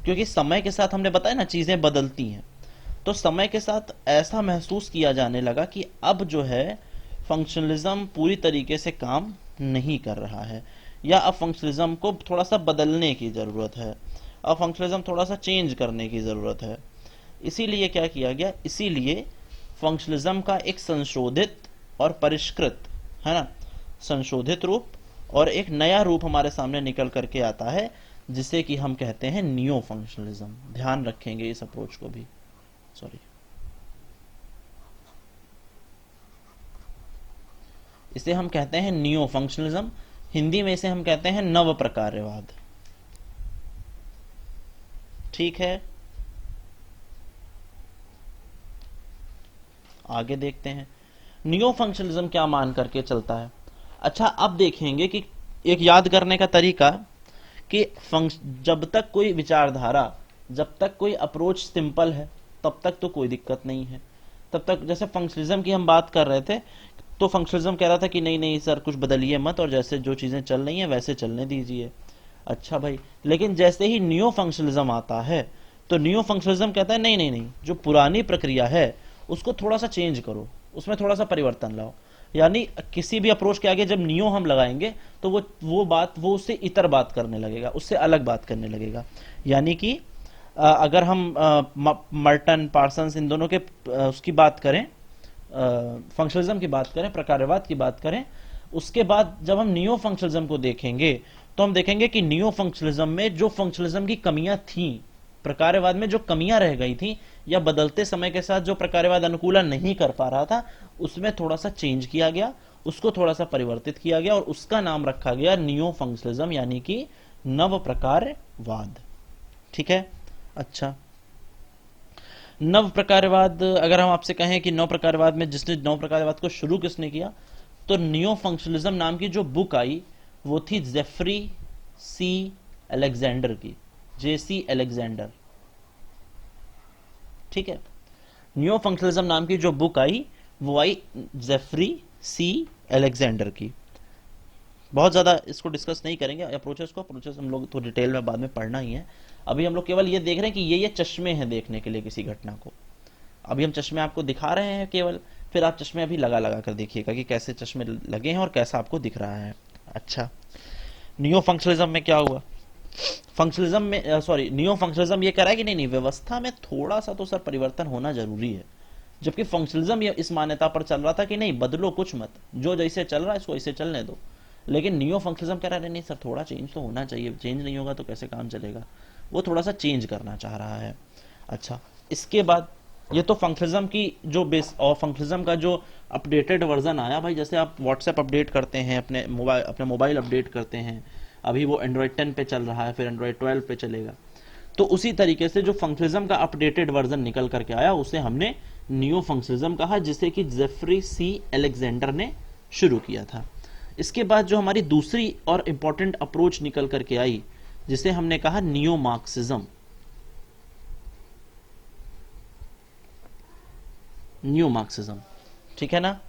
क्योंकि समय के साथ हमने बताया ना चीजें बदलती हैं, तो समय के साथ ऐसा महसूस किया जाने लगा कि अब जो है फंक्शनलिज्म पूरी तरीके से काम नहीं कर रहा है। या अब फंक्शनलिज्म को थोड़ा सा बदलने की जरूरत है, अब फंक्शनलिज्म थोड़ा सा चेंज करने की जरूरत है। इसीलिए क्या किया गया, इसीलिए फंक्शनलिज्म का एक संशोधित और परिष्कृत, है ना, संशोधित रूप और एक नया रूप हमारे सामने निकल करके आता है, जिसे कि हम कहते हैं नियो फंक्शनलिज्म। ध्यान रखेंगे इस अप्रोच को भी, सॉरी, इसे हम कहते हैं नियो फंक्शनलिज्म, हिंदी में इसे हम कहते हैं नव प्रकारवाद। ठीक है, आगे देखते हैं नियो फंक्शनलिज्म क्या मान करके चलता है। अच्छा, अब देखेंगे कि एक याद करने का तरीका कि जब तक कोई विचारधारा, जब तक कोई अप्रोच सिंपल है तब तक तो कोई दिक्कत नहीं है। तब तक जैसे फंक्शनलिज्म की हम बात कर रहे थे, तो फंक्शनलिज्म कह रहा था कि नहीं नहीं सर कुछ बदलिए मत, और जैसे जो चीजें चल रही हैं वैसे चलने दीजिए। अच्छा भाई, लेकिन जैसे ही नियो फंक्शनलिज्म आता है तो नियो फंक्शनलिज्म कहता है नहीं नहीं नहीं, जो पुरानी प्रक्रिया है उसको थोड़ा सा चेंज करो, उसमें थोड़ा सा परिवर्तन लाओ। यानी किसी भी अप्रोच के आगे जब नियो हम लगाएंगे तो वो उससे इतर बात करने लगेगा, उससे अलग बात करने लगेगा। यानी कि अगर हम मर्टन, पार्सन्स, इन दोनों के उसकी बात करें, फंक्शनलिज्म की बात करें, प्रकारवाद की बात करें, उसके बाद जब हम नियो फंक्शनलिज्म को देखेंगे तो हम देखेंगे कि नियो फंक्शनलिज्म में जो फंक्शनलिज्म की कमियां थी, प्रकारवाद में जो कमियां रह गई थी, या बदलते समय के साथ जो प्रकारवाद अनुकूलन नहीं कर पा रहा था, उसमें थोड़ा सा चेंज किया गया, उसको थोड़ा सा परिवर्तित किया गया और उसका नाम रखा गया नियो फंक्शनलिज्म, यानी कि नव प्रकारवाद। ठीक है, अच्छा, नव प्रकारवाद, अगर हम आपसे कहें कि नव प्रकारवाद में जिसने नव प्रकारवाद को शुरू किसने किया, तो नियो फंक्शनलिज्म नाम की जो बुक आई वो थी जेफरी सी अलेक्जेंडर की, जेसी अलेक्जेंडर। ठीक है, नियो फंक्शनलिज्म नाम की जो बुक आई वो आई जेफरी सी अलेक्जेंडर की। बहुत ज्यादा इसको डिस्कस नहीं करेंगे अप्रोचेस हम लोग तो डिटेल में बाद में पढ़ना ही है। अभी हम लोग केवल ये देख रहे हैं कि ये चश्मे हैं देखने के लिए किसी घटना को। अभी हम चश्मे आपको दिखा रहे हैं केवल, फिर आप चश्मे अभी लगा लगा कर देखिएगा कि कैसे चश्मे लगे हैं और कैसा आपको दिख रहा है। अच्छा, नियो फंक्शनलिज्म में क्या हुआ, फंक्शनलिज्म में नियो फंक्शनलिज्म ये कह रहा है कि नहीं नहीं, व्यवस्था में थोड़ा सा तो सर परिवर्तन होना जरूरी है, जबकि फंक्शनलिज्म ये इस मान्यता पर चल रहा था कि नहीं बदलो कुछ मत, जो जैसे चल रहा है इसको ऐसे चलने दो। लेकिन नियो फंक्शनलिज्म कह रहा है नहीं सर थोड़ा चेंज तो होना चाहिए, चेंज नहीं होगा तो कैसे काम चलेगा, वो थोड़ा सा चेंज करना चाह रहा है। अच्छा, इसके बाद ये तो फंक्शनलिज्म की जो बेस और फंक्शनलिज्म का जो अपडेटेड वर्जन आया भाई, जैसे आप व्हाट्सएप अपडेट करते हैं, अपने मोबाइल अपडेट करते हैं, अभी वो एंड्रॉयड 10 पे चल रहा है, फिर एंड्रॉयड 12 पे चलेगा, तो उसी तरीके से जो फंक्शनलिज्म का अपडेटेड वर्जन निकल करके आया उसे हमने नियो फंक्शनलिज्म कहा, जिसे कि जेफरी सी अलेक्जेंडर ने शुरू किया था। इसके बाद जो हमारी दूसरी और इंपॉर्टेंट अप्रोच निकल करके आई, जिसे हमने कहा नियो मार्क्सिज्म। नियो मार्क्सिज्म, ठीक है ना,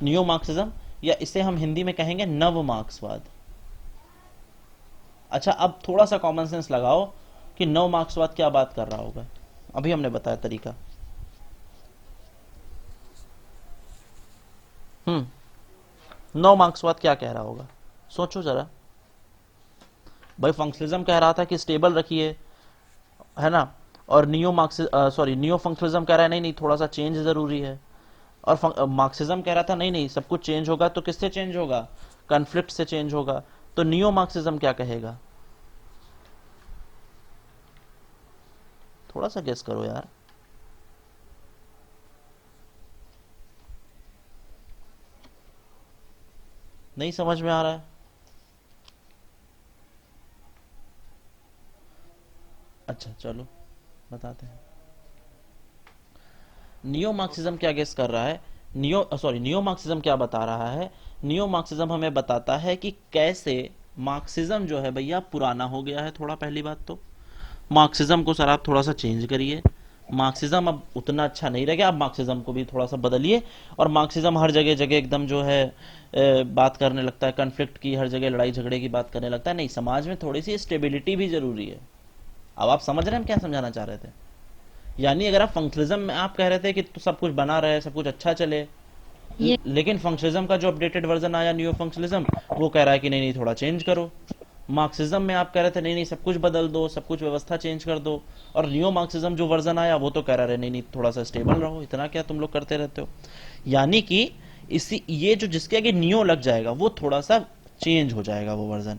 नियो मार्क्सिज्म, या इसे हम हिंदी में कहेंगे नव मार्क्सवाद। अच्छा, अब थोड़ा सा कॉमन सेंस लगाओ कि नव मार्क्सवाद क्या बात कर रहा होगा। अभी हमने बताया तरीका। नव मार्क्सवाद क्या कह रहा होगा, सोचो जरा भाई। फंक्शनलिज्म कह रहा था कि स्टेबल रखिए, है ना, और नियो फंक्शनलिज्म कह रहा है नहीं नहीं थोड़ा सा चेंज जरूरी है, और मार्क्सिज्म कह रहा था नहीं नहीं सब कुछ चेंज होगा, तो किससे चेंज होगा, कॉन्फ्लिक्ट से चेंज होगा। तो नियो मार्क्सिज्म क्या कहेगा, थोड़ा सा गेस करो यार। नहीं समझ में आ रहा है, अच्छा चलो बताते हैं। नियो मार्क्सिज्म क्या गेस कर रहा है, नियो मार्क्सिज्म क्या बता रहा है, नियो मार्क्सिज्म हमें बताता है कि कैसे मार्क्सिज्म जो है भैया पुराना हो गया है थोड़ा। पहली बात तो मार्क्सिज्म को सर आप थोड़ा सा चेंज करिए, मार्क्सिज्म अब उतना अच्छा नहीं रह गया, अब मार्क्सिज्म को भी थोड़ा सा बदलिए। और मार्क्सिज्म हर जगह जगह एकदम जो है बात करने लगता है कॉन्फ्लिक्ट की, हर जगह लड़ाई झगड़े की बात करने लगता है। नहीं, समाज में थोड़ी सी स्टेबिलिटी भी जरूरी है। अब आप समझ रहे हैं हम क्या समझाना चाह रहे थे। यानी अगर आप फंक्शनलिज्म में आप कह रहे थे कि तो सब कुछ बना रहे, सब कुछ अच्छा चले, ये लेकिन फंक्शनलिज्म का जो अपडेटेड वर्जन आया न्यू फंक्शनलिज्म, वो कह रहा है कि नहीं नहीं थोड़ा चेंज करो। मार्क्सिज्म में आप कह रहे थे नहीं नहीं सब कुछ बदल दो, सब कुछ व्यवस्था चेंज कर दो, और नियो मार्क्सिज्म जो वर्जन आया वो तो कह रहा है नहीं नहीं थोड़ा सा स्टेबल रहो, इतना क्या तुम लोग करते रहते हो। यानी कि इसी ये जो जिसके आगे नियो लग जाएगा वो थोड़ा सा चेंज हो जाएगा वो वर्जन,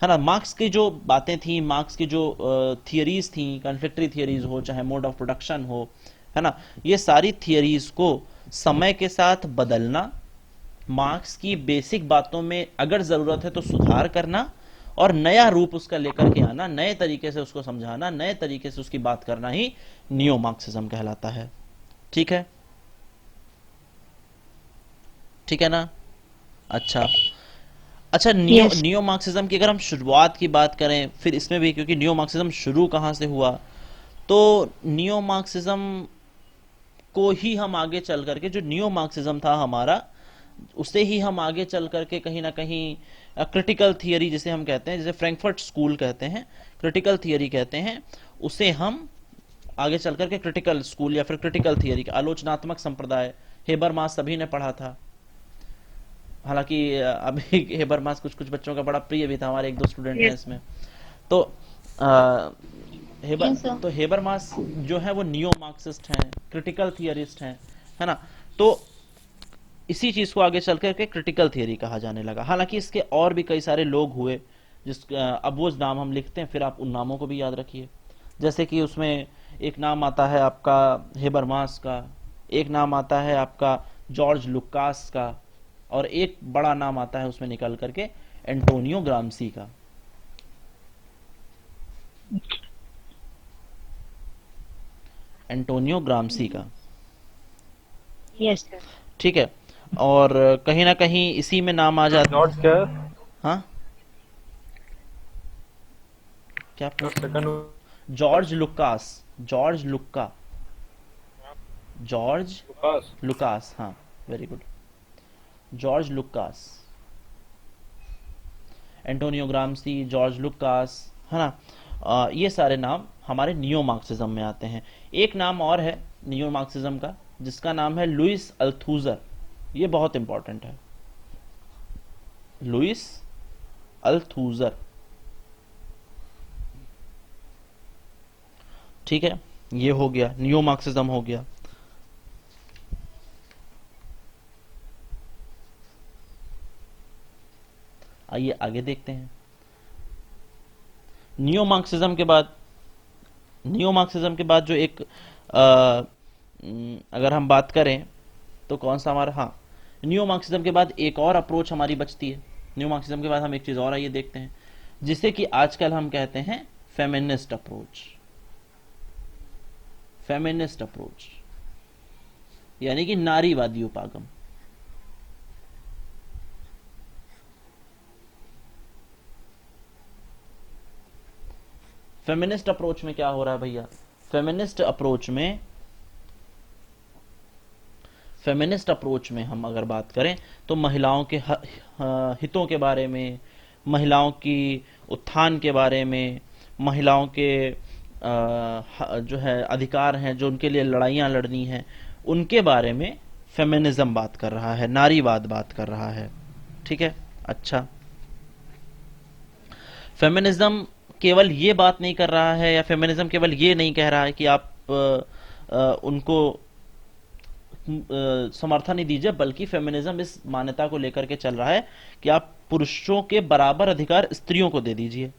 है ना। मार्क्स की जो बातें थी, मार्क्स की जो थियरीज थी, कॉन्फ्लिक्टरी थियरीज हो चाहे मोड ऑफ प्रोडक्शन हो, है ना, ये सारी थियरीज को समय के साथ बदलना, मार्क्स की बेसिक बातों में अगर जरूरत है तो सुधार करना, और नया रूप उसका लेकर के आना, नए तरीके से उसको समझाना, नए तरीके से उसकी बात करना ही नियो मार्क्सिज्म कहलाता है। ठीक है, ठीक है ना। अच्छा, अच्छा, yes. नियो मार्क्सिज्म की अगर हम शुरुआत की बात करें, फिर इसमें भी क्योंकि नियो मार्क्सिज्म शुरू कहाँ से हुआ, तो नियो मार्क्सिज्म को ही हम आगे चल करके, जो नियो मार्क्सिज्म था हमारा, उसे ही हम आगे चल करके कहीं ना कहीं क्रिटिकल थियरी जिसे हम कहते हैं, जिसे फ्रैंकफर्ट स्कूल कहते हैं, क्रिटिकल थियरी कहते हैं, उसे हम आगे चल करके क्रिटिकल स्कूल या फिर क्रिटिकल थियरी का आलोचनात्मक संप्रदाय, हेबरमास सभी ने पढ़ा था। हालांकि अभी हेबरमास कुछ कुछ बच्चों का बड़ा प्रिय भी था, हमारे एक दो स्टूडेंट हैं Yes. इसमें। तो अ, Yes, sir. हेबरमास जो है वो नियो मार्क्सिस्ट हैं, क्रिटिकल थियरिस्ट हैं, है ना। तो इसी चीज को आगे चल करके क्रिटिकल थियरी कहा जाने लगा। हालांकि इसके और भी कई सारे लोग हुए, अब वो नाम हम लिखते हैं, फिर आप उन नामों को भी याद रखिए। जैसे कि उसमें एक नाम आता है आपका हेबरमास का, एक नाम आता है आपका जॉर्ज लुकास का, और एक बड़ा नाम आता है उसमें निकल करके एंटोनियो ग्राम्सी का। एंटोनियो ग्राम्सी का, Yes, sir. ठीक है। और कहीं ना कहीं इसी में नाम आ जाता। जॉर्ज क्या है? हाँ, क्या जो पूछ, सेकंड जॉर्ज लुकास, जॉर्ज लुक्का, जॉर्ज लुकास। लुकास, हाँ, very good, George Lucas, Antonio Gramsci, George Lucas, है ना। ये सारे नाम हमारे नियो मार्क्सिज्म में आते हैं। एक नाम और है नियो मार्क्सिज्म का, जिसका नाम है लुइस अल्थूजर। ये बहुत इंपॉर्टेंट है, लुइस अल्थूजर, ठीक है। ये हो गया, नियो मार्क्सिज्म हो गया। आइए आगे देखते हैं। नियो मार्क्सिज्म के बाद, नियो मार्क्सिज्म के बाद जो एक अगर हम बात करें तो कौन सा हमारा, हाँ, नियो मार्क्सिज्म के बाद एक और अप्रोच हमारी बचती है। नियो मार्क्सिज्म के बाद हम एक चीज और आइए देखते हैं, जिसे कि आजकल हम कहते हैं फेमिनिस्ट अप्रोच। फेमिनिस्ट अप्रोच यानी कि नारीवादी उपागम। फेमिनिस्ट अप्रोच में क्या हो रहा है भैया, फेमिनिस्ट अप्रोच में, फेमिनिस्ट अप्रोच में हम अगर बात करें तो महिलाओं के हितों के बारे में, महिलाओं की उत्थान के बारे में, महिलाओं के जो है अधिकार हैं, जो उनके लिए लड़ाइयाँ लड़नी हैं, उनके बारे में फेमिनिज्म बात कर रहा है, नारीवाद बात कर रहा है, ठीक है। अच्छा, फेमिनिज्म केवल ये बात नहीं कर रहा है, या फेमिनिज्म केवल ये नहीं कह रहा है कि आप उनको समर्थन नहीं दीजिए, बल्कि फेमिनिज्म इस मान्यता को लेकर के चल रहा है कि आप पुरुषों के बराबर अधिकार स्त्रियों को दे दीजिए,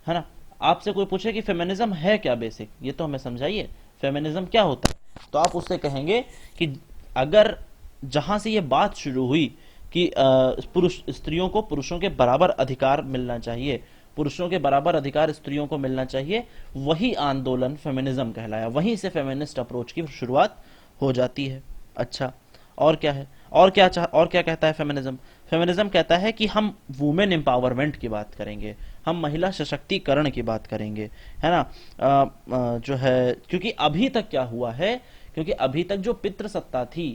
है ना। आपसे कोई पूछे कि फेमिनिज्म है क्या, बेसिक ये तो हमें समझाइए, फेमिनिज्म क्या होता है, तो आप उससे कहेंगे कि अगर जहां से ये बात शुरू हुई कि पुरुष, स्त्रियों को पुरुषों के बराबर अधिकार मिलना चाहिए, पुरुषों के बराबर अधिकार स्त्रियों को मिलना चाहिए, वही आंदोलन फेमिनिज्म कहलाया, वहीं से फेमिनिस्ट अप्रोच की शुरुआत हो जाती है। अच्छा, और क्या है, और क्या कहता है फेमिनिज्म, फेमिनिज्म कहता है कि हम वुमेन एम्पावरमेंट की बात करेंगे, हम महिला सशक्तिकरण की बात करेंगे, है ना। जो है, क्योंकि अभी तक क्या हुआ है, क्योंकि अभी तक जो पितृसत्ता थी,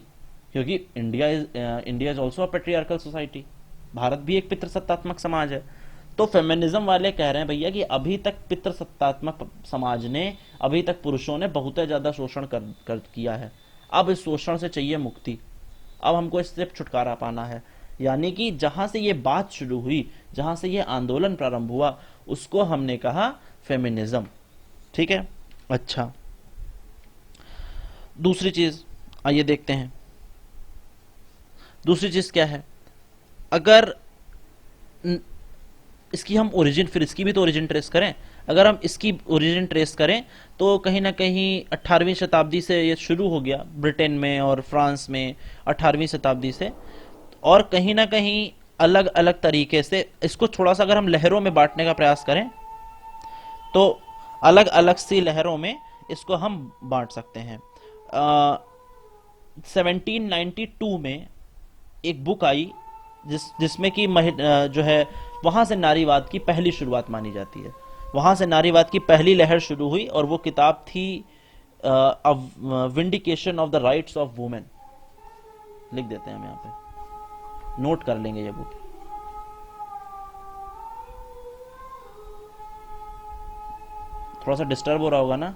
क्योंकि India is also a patriarchal society, Bharat भी एक पितृसत्तात्मक समाज है, तो फेमिनिज्म वाले कह रहे हैं भैया कि अभी तक पितृसत्तात्मक समाज ने, अभी तक पुरुषों ने बहुत ज्यादा शोषण कर किया है, अब इस शोषण से चाहिए मुक्ति, अब हमको इससे छुटकारा पाना है। यानी कि जहां से ये बात शुरू हुई, जहां से ये आंदोलन प्रारंभ हुआ, उसको हमने कहा फेमिनिज्म। ठीक है। अच्छा, दूसरी चीज आइए देखते हैं। दूसरी चीज क्या है? अगर इसकी हम ओरिजिन, फिर इसकी भी तो ओरिजिन ट्रेस करें। अगर हम इसकी ओरिजिन ट्रेस करें तो कहीं ना कहीं 18वीं शताब्दी से ये शुरू हो गया ब्रिटेन में और फ्रांस में, 18वीं शताब्दी से। और कहीं ना कहीं अलग अलग तरीके से इसको थोड़ा सा अगर हम लहरों में बांटने का प्रयास करें तो अलग अलग सी लहरों में इसको हम बांट सकते हैं। 1792 में एक बुक आई जिसमें कि जो है वहां से नारीवाद की पहली शुरुआत मानी जाती है। वहां से नारीवाद की पहली लहर शुरू हुई और वो किताब थी vindication of the rights of women. लिख देते हैं हम यहाँ पे, नोट कर लेंगे ये बुक। थोड़ा सा डिस्टर्ब हो रहा होगा ना?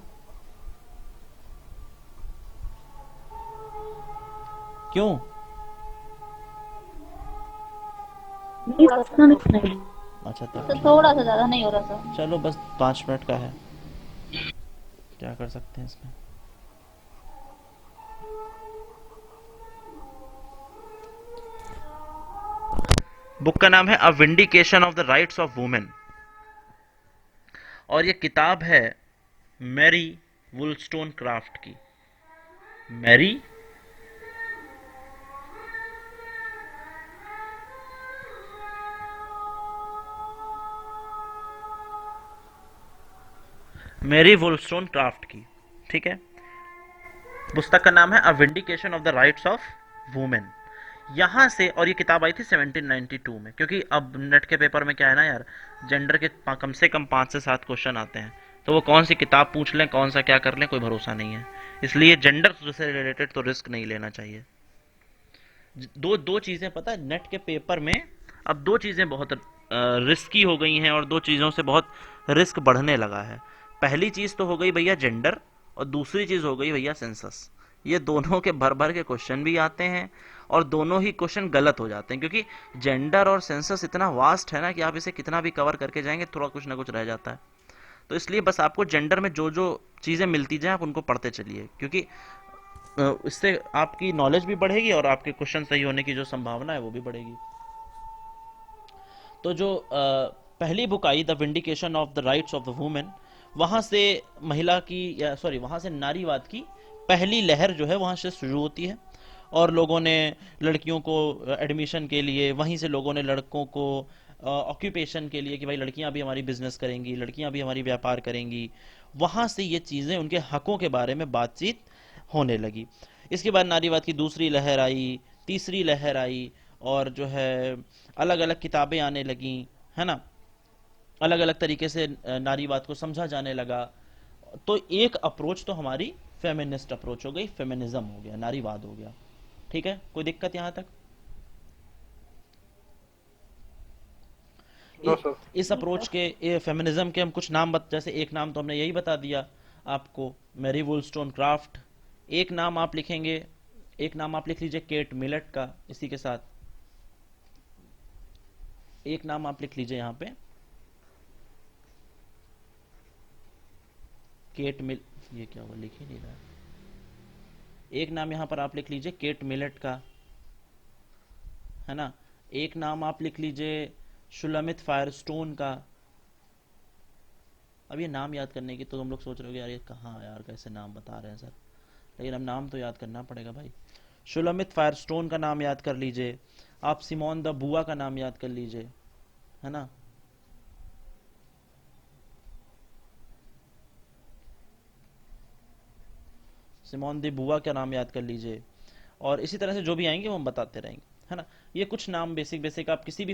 क्यों? नहीं, उतना नहीं। अच्छा तो तब थोड़ा सा ज्यादा नहीं हो रहा था। चलो, बस 5 मिनट का है, क्या कर सकते हैं इसमें। बुक का नाम है a vindication of the rights of women और ये किताब है मैरी वुलस्टोनक्राफ्ट की। मैरी मैरी वुलस्टोनक्राफ्ट की। ठीक है। पुस्तक का नाम है a vindication of the rights of women. यहां से, और ये किताब आई थी 1792 में, क्योंकि अब नेट के पेपर में क्या है ना यार, जेंडर के कम से कम 5 से 7 क्वेश्चन आते हैं, तो वो कौन सी किताब पूछ लें, कौन सा क्या कर लें, कोई भरोसा नहीं है। इसलिए जेंडर से रिलेटेड तो रिस्क नहीं लेना चाहिए। दो दो चीजें पता है नेट के पेपर में, अब दो चीजें बहुत रिस्की हो गई हैं और दो चीजों से बहुत रिस्क बढ़ने लगा है। पहली चीज तो हो गई भैया जेंडर, और दूसरी चीज हो गई भैया सेंसस। ये दोनों के भर भर के क्वेश्चन भी आते हैं और दोनों ही क्वेश्चन गलत हो जाते हैं, क्योंकि जेंडर और सेंसस इतना वास्ट है ना कि आप इसे कितना भी कवर करके जाएंगे थोड़ा कुछ ना कुछ रह जाता है। तो इसलिए बस आपको जेंडर में जो जो चीजें मिलती जाए आप उनको पढ़ते चलिए, क्योंकि इससे आपकी नॉलेज भी बढ़ेगी और आपके क्वेश्चन सही होने की जो संभावना है वो भी बढ़ेगी। तो जो पहली book I the vindication of the rights of the women, वहां से महिला की, या सॉरी, वहां से नारीवाद की पहली लहर जो है वहां से शुरू होती है। और लोगों ने लड़कियों को एडमिशन के लिए, वहीं से लोगों ने लड़कों को ऑक्यूपेशन के लिए कि भाई लड़कियां भी हमारी बिजनेस करेंगी, लड़कियां भी हमारी व्यापार करेंगी, वहां से ये चीजें, उनके हकों के बारे में बातचीत होने लगी। इसके बाद नारीवाद की दूसरी लहर आई, तीसरी लहर आई, और जो है अलग अलग किताबें आने लगी, है ना, अलग अलग तरीके से नारीवाद को समझा जाने लगा। तो एक अप्रोच तो हमारी फेमिनिस्ट अप्रोच हो गई, फेमिनिज्म हो गया, नारीवाद हो गया। ठीक है, कोई दिक्कत यहां तक? No sir. इस अप्रोच के, फेमिनिज्म के हम कुछ नाम जैसे एक नाम तो हमने यही बता दिया आपको, मैरी वुलस्टोनक्राफ्ट। एक नाम आप लिखेंगे, एक नाम आप लिख लीजिए केट मिलेट का, इसी के साथ एक नाम आप लिख लीजिए यहां पे, केट मिल, ये क्या हुआ, लिख ही नहीं रहा। एक नाम यहां पर आप लिख लीजिए केट मिलेट का, है ना। एक नाम आप लिख लीजिए शुलमित फायरस्टोन का। अब ये नाम याद करने की तो हम लोग सोच रहे हो यार ये कहाँ यार कैसे नाम बता रहे हैं सर, लेकिन अब नाम तो याद करना पड़ेगा भाई। शुलमित फायरस्टोन का नाम याद कर लीजिए आप, सिमोन द बुआ का नाम याद कर लीजिए, है ना। सिमोन द बुआ का नाम याद कर लीजिए, और इसी तरह से जो भी आएंगे वो हम बताते रहेंगे, है ना। ये कुछ नाम बेसिक बेसिक आप किसी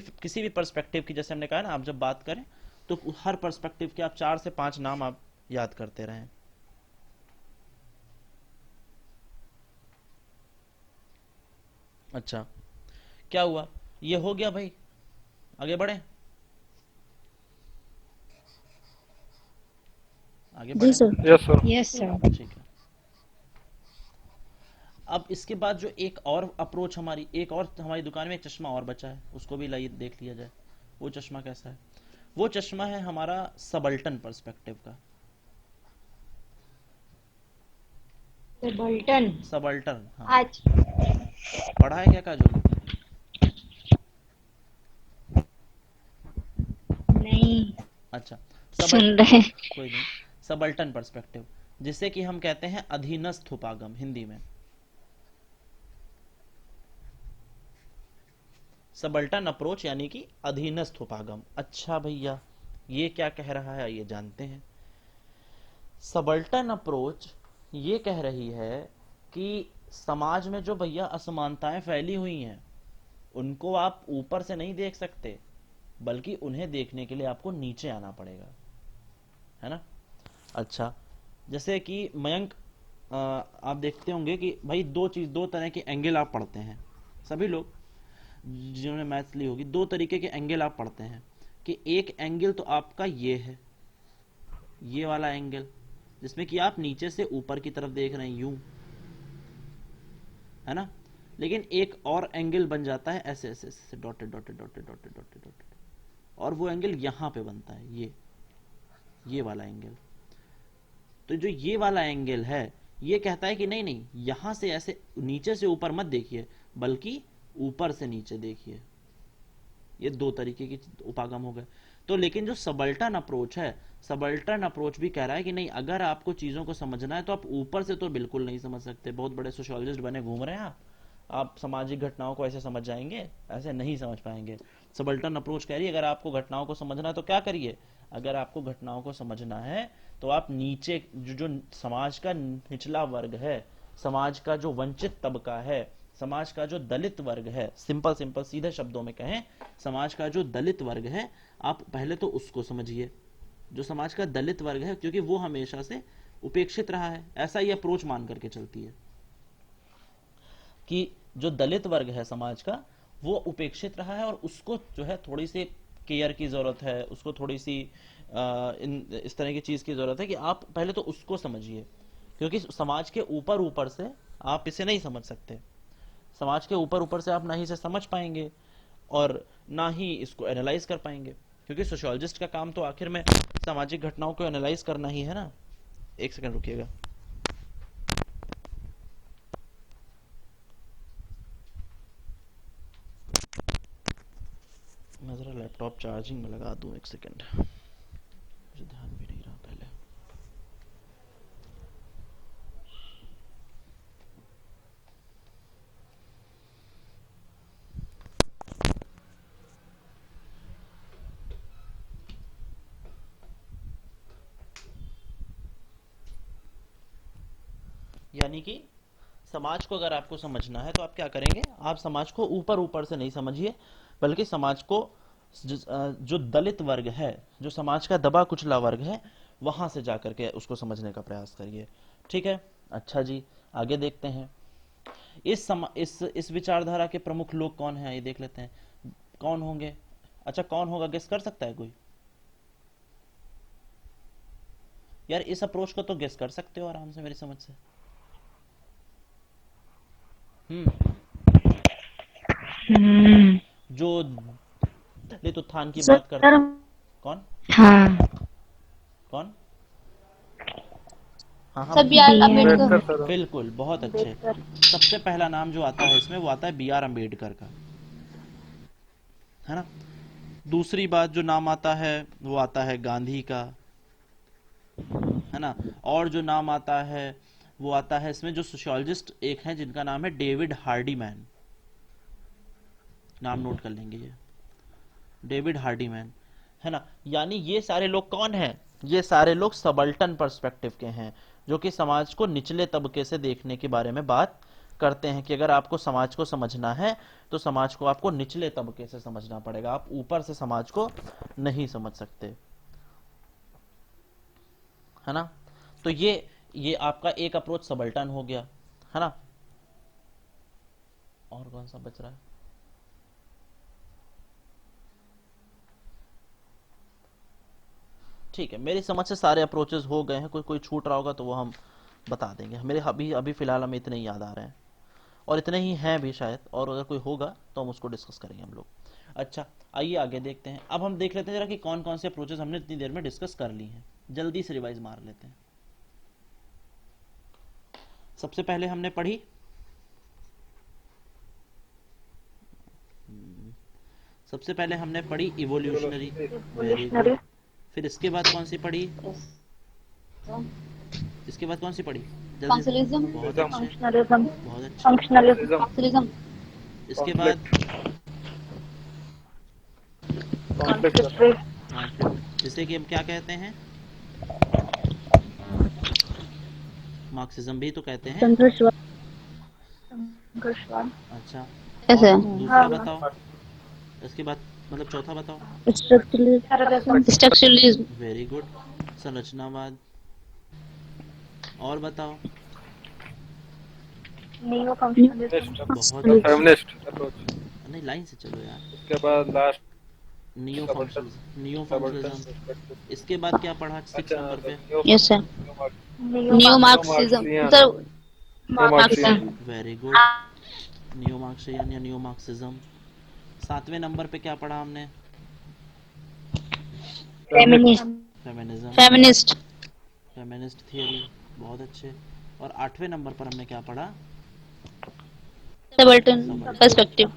भी पर्सपेक्टिव की, जैसे हमने कहा ना, आप जब बात करें तो हर पर्सपेक्टिव के आप 4 से 5 नाम आप याद करते रहें। अच्छा, क्या हुआ, ये हो गया भाई, आगे बढ़े, आगे जी बढ़े। Sir. Yes sir. Yes sir. ठीक है। अब इसके बाद जो एक और अप्रोच हमारी दुकान में एक चश्मा और बचा है, उसको भी लाइए देख लिया जाए। वो चश्मा कैसा है? वो चश्मा है हमारा सबल्टन पर्सपेक्टिव का। सबाल्टर्न। सबल्टन, हाँ। आज पढ़ा है क्या काजोल? नहीं अच्छा, सुन सबल्ट रहे। कोई नहीं। सबल्टन पर्सपेक्टिव, जिसे कि हम कहते हैं अधीनस्थ उपागम हिंदी में। सबल्टन अप्रोच यानी कि अधीनस्थ उपागम। अच्छा भैया, ये क्या कह रहा है ये जानते हैं। सबल्टन अप्रोच ये कह रही है कि समाज में जो भैया असमानताएं फैली हुई हैं, उनको आप ऊपर से नहीं देख सकते, बल्कि उन्हें देखने के लिए आपको नीचे आना पड़ेगा, है ना। अच्छा, जैसे कि मयंक, आप देखते होंगे कि भाई दो तरह के एंगल आप पढ़ते हैं, सभी लोग जिन्होंने मैथ्स ली होगी, दो तरीके के एंगल आप पढ़ते हैं कि एक एंगल तो आपका ये है, ये वाला एंगल, जिसमें कि आप नीचे से ऊपर की तरफ देख रहे हैं, यूं, है ना। लेकिन एक और एंगल बन जाता है ऐसे ऐसे ऐसे, dotted dotted dotted dotted dotted dotted, और वो एंगल यहां पे बनता है, ये वाला एंगल। तो जो ये वाला एंगल है, ये कहता है कि नहीं नहीं, यहां से ऐसे नीचे से ऊपर मत देखिए, बल्कि ऊपर से नीचे देखिए। ये दो तरीके की उपागम हो गए। तो लेकिन जो सबल्टन अप्रोच है, सबल्टन अप्रोच भी कह रहा है कि नहीं, अगर आपको चीजों को समझना है तो आप ऊपर से तो बिल्कुल नहीं समझ सकते। बहुत बड़े सोशियोलॉजिस्ट बने घूम रहे हैं आप सामाजिक घटनाओं को ऐसे समझ जाएंगे, ऐसे नहीं समझ पाएंगे। सबल्टन अप्रोच कह रही है अगर आपको घटनाओं को समझना है तो क्या करिए, अगर आपको घटनाओं को समझना है तो आप नीचे जो समाज का निचला वर्ग है, समाज का जो वंचित तबका है, समाज का जो दलित वर्ग है, सिंपल सिंपल सीधे शब्दों में कहें, समाज का जो दलित वर्ग है, आप पहले तो उसको समझिए। जो समाज का दलित वर्ग है, क्योंकि वो हमेशा से उपेक्षित रहा है, ऐसा ही अप्रोच मान करके चलती है कि जो दलित वर्ग है समाज का, वो उपेक्षित रहा है और उसको जो है थोड़ी सी केयर की जरूरत है, उसको थोड़ी सी इस तरह की चीज की जरूरत है कि आप पहले तो उसको समझिए, क्योंकि समाज के ऊपर ऊपर से आप इसे नहीं समझ सकते। समाज के ऊपर ऊपर से आप ना ही इसे समझ पाएंगे और ना ही इसको एनालाइज कर पाएंगे, क्योंकि सोशियोलॉजिस्ट का काम तो आखिर में सामाजिक घटनाओं को एनालाइज करना ही है ना। एक सेकंड रुकिएगा। मैं जरा लैपटॉप चार्जिंग में लगा दूं, एक सेकंड, मुझे ध्यान भी नहीं रहा पहले। यानी कि समाज को अगर आपको समझना है तो आप क्या करेंगे, आप समाज को ऊपर ऊपर से नहीं समझिए, बल्कि समाज को जो दलित वर्ग है, जो समाज का दबा कुचला वर्ग है, वहां से जाकर के उसको समझने का प्रयास करिए। ठीक है। अच्छा जी, आगे देखते हैं। इस विचारधारा के प्रमुख लोग कौन हैं, ये देख लेते हैं कौन होंगे। अच्छा, कौन होगा, गेस कर सकता है कोई? यार इस अप्रोच को तो गेस कर सकते हो आराम से मेरी समझ से। हम्म। जो दलित उत्थान की बात सर। करते, कौन हाँ। कौन? हाँ हाँ, सब यार अम्बेडकर अम्बेडकर। बिल्कुल, बहुत अच्छे। अम्बेडकर। सबसे पहला नाम जो आता है इसमें वो आता है बी आर अम्बेडकर का, है ना। दूसरी बात जो नाम आता है वो आता है गांधी का, है ना। और जो नाम आता है वो आता है इसमें, जो सोशियोलॉजिस्ट एक है जिनका नाम है डेविड हार्डीमैन, नाम नोट कर लेंगे ये, डेविड हार्डीमैन, है ना। यानी ये सारे लोग कौन हैं? ये सारे लोग सबल्टन पर्सपेक्टिव के हैं, जो कि समाज को निचले तबके से देखने के बारे में बात करते हैं कि अगर आपको समाज को समझना है तो समाज को आपको निचले तबके से समझना पड़ेगा, आप ऊपर से समाज को नहीं समझ सकते, है ना। तो ये आपका एक अप्रोच सबल्टन हो गया, है ना। और कौन सा बच रहा है? ठीक है, मेरी समझ से सारे अप्रोचेस हो गए हैं, कोई कोई छूट रहा होगा तो वो हम बता देंगे। मेरे अभी अभी फिलहाल हमें इतने ही याद आ रहे हैं। और इतने ही हैं भी शायद, और अगर कोई होगा तो हम उसको डिस्कस करेंगे हम लोग। अच्छा, आइए आगे देखते हैं। अब हम देख लेते हैं जरा कि कौन कौन से अप्रोचेस हमने इतनी देर में डिस्कस कर ली हैं। जल्दी से रिवाइज मार लेते हैं। सबसे पहले हमने पढ़ी सबसे पहले हमने पढ़ी इवोल्यूशनरी, वेरी गुड। फिर इसके बाद कौन सी पढ़ी? इसके बाद कौन सी पढ़ी? जल्दी। फंक्शनलिज्म, बहुत अच्छे, फंक्शनलिज्म, बहुत अच्छे। फंक्शनलिज्म, फंक्शनलिज्म, इसके बाद कॉन्फ्लिक्ट, कॉन्फ्लिक्ट, जिसे कि हम क्या कहते हैं? मार्क्सिज्म भी तो कहते हैं। संघर्षवाद, संघर्षवाद, अच्छा, ऐसे और दूसरा बताओ, इसके बाद मतलब चौथा बताओ। स्ट्रक्चरलिज्म, स्ट्रक्चरलिज्म, वेरी गुड, संरचनावाद। और बताओ। नियो फंक्शनलिज्म, बहुत अच्छे। Feminist approach. नहीं, लाइन से चलो यार। उसके बाद last neo functionalism, neo subaltern functionalism. इसके बाद क्या पढ़ा 6 नंबर पे? Yes sir, new Marxism sir, Marxism, very good, neo Marxian या नियो मार्क्सिज्म। 7वें नंबर पे क्या पढ़ा हमने? Feminist, feminism, feminist, feminist theory, बहुत अच्छे। और 8वें नंबर पर हमने क्या पढ़ा? सबल्टन पर्सपेक्टिव,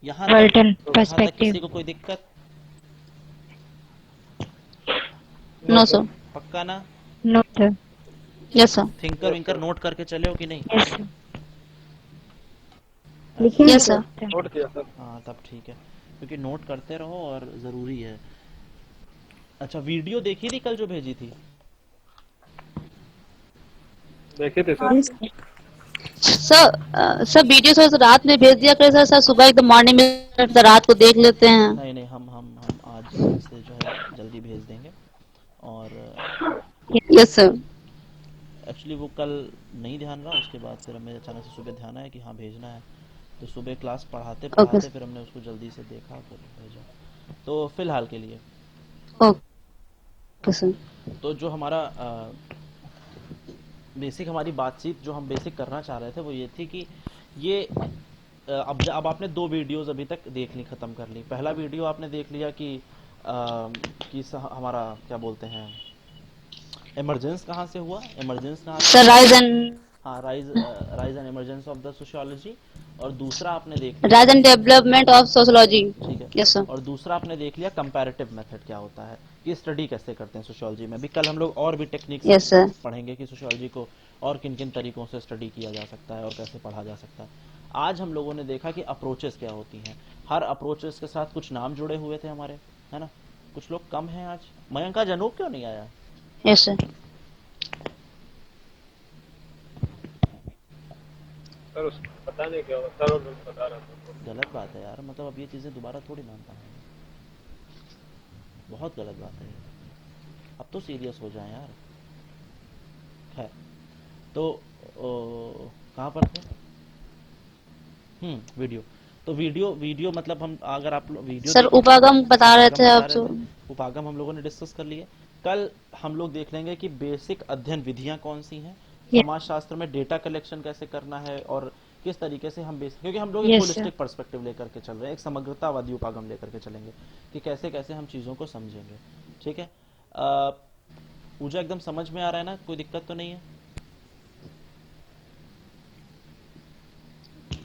यहाँ सबल्टन तक पर्सपेक्टिव, किसी को कोई दिक्कत? नो सर, पक्का ना? नोट, यस सर, थिंकर विंकर नोट करके चले हो कि नहीं? यस लिखिए, यस सर, नोट किया सर। हाँ, तब ठीक है, क्योंकि नोट करते रहो और ज़रूरी है। अच्छा, वीडियो देखी थी कल जो भेजी थी? देखे थे सर। सर वीडियो सर रात में भेज दिया करें सर, सर सुबह एकदम मॉर्निंग में सर रात को देख लेते हैं। नहीं नहीं, हम आज से जो है जल्दी भेज देंगे। और यस सर, एक्चुअली वो कल नहीं ध्यान रहा, उसके बाद फिर हमें अचानक से सुबह ध्यान आया कि हाँ भेजना है, तो सुबह क्लास पढ़ाते पढ़ाते फिर हमने उसको जल्दी से देखा, फिर भेजा। तो फिलहाल के लिए ओके सर, तो जो हमारा बेसिक हमारी बातचीत जो हम बेसिक करना चाह रहे थे वो ये थी कि ये अब आपने 2 वीडियोस अभी तक देख ली, ख़त्म कर ली। पहला वीडियो आपने देख लिया कि हमारा क्या बोलते हैं, इमरजेंस कहाँ से हुआ, इमरजेंस कहाँ से, सर राइज एंड हाँ, rise and emergence of the sociology. और दूसरा आपने देख लिया, rise and development of sociology, ठीक है, यस सर, और दूसरा आपने देख लिया कंपैरेटिव मेथड क्या होता है, कि स्टडी कैसे करते हैं सोशियोलॉजी में। अभी कल हम लोग और भी टेक्निक्स यस सर, पढ़ेंगे कि सोशियोलॉजी को और किन किन तरीकों से स्टडी किया जा सकता है और कैसे पढ़ा जा सकता है। आज हम लोगों ने देखा कि अप्रोचेस क्या होती हैं। हर अप्रोचेस के साथ कुछ नाम जुड़े हुए थे हमारे, है ना। कुछ लोग कम हैं आज। मयंक, आज अनूप क्यों नहीं आया? यस सर, सर उसको पता नहीं क्या हुआ, सर और बता रहा था। गलत बात है यार, मतलब अब ये चीज़ें दोबारा थोड़ी मानता हूँ, बहुत गलत बात है ये। अब तो सीरियस हो जाए यार। खैर, तो कहाँ पर थे? वीडियो। तो वीडियो मतलब हम, अगर आप वीडियो सर उपागम बता रहे थे आप तो। उपागम हम लोगों ने डिस्कस कर लिए। कल हम लोग देख लेंगे कि बेसिक अध्ययन विधियां कौन सी हैं, समाजशास्त्र में डेटा कलेक्शन कैसे करना है, और किस तरीके से हम बेसिक, क्योंकि हम लोग एक होलिस्टिक पर्सपेक्टिव लेकर के चल रहे हैं, एक समग्रतावादी उपागम लेकर के चलेंगे कि कैसे कैसे हम चीज़ों को समझेंगे। ठीक है, पूजा एकदम समझ में आ रहा है ना? कोई दिक्कत तो नहीं है?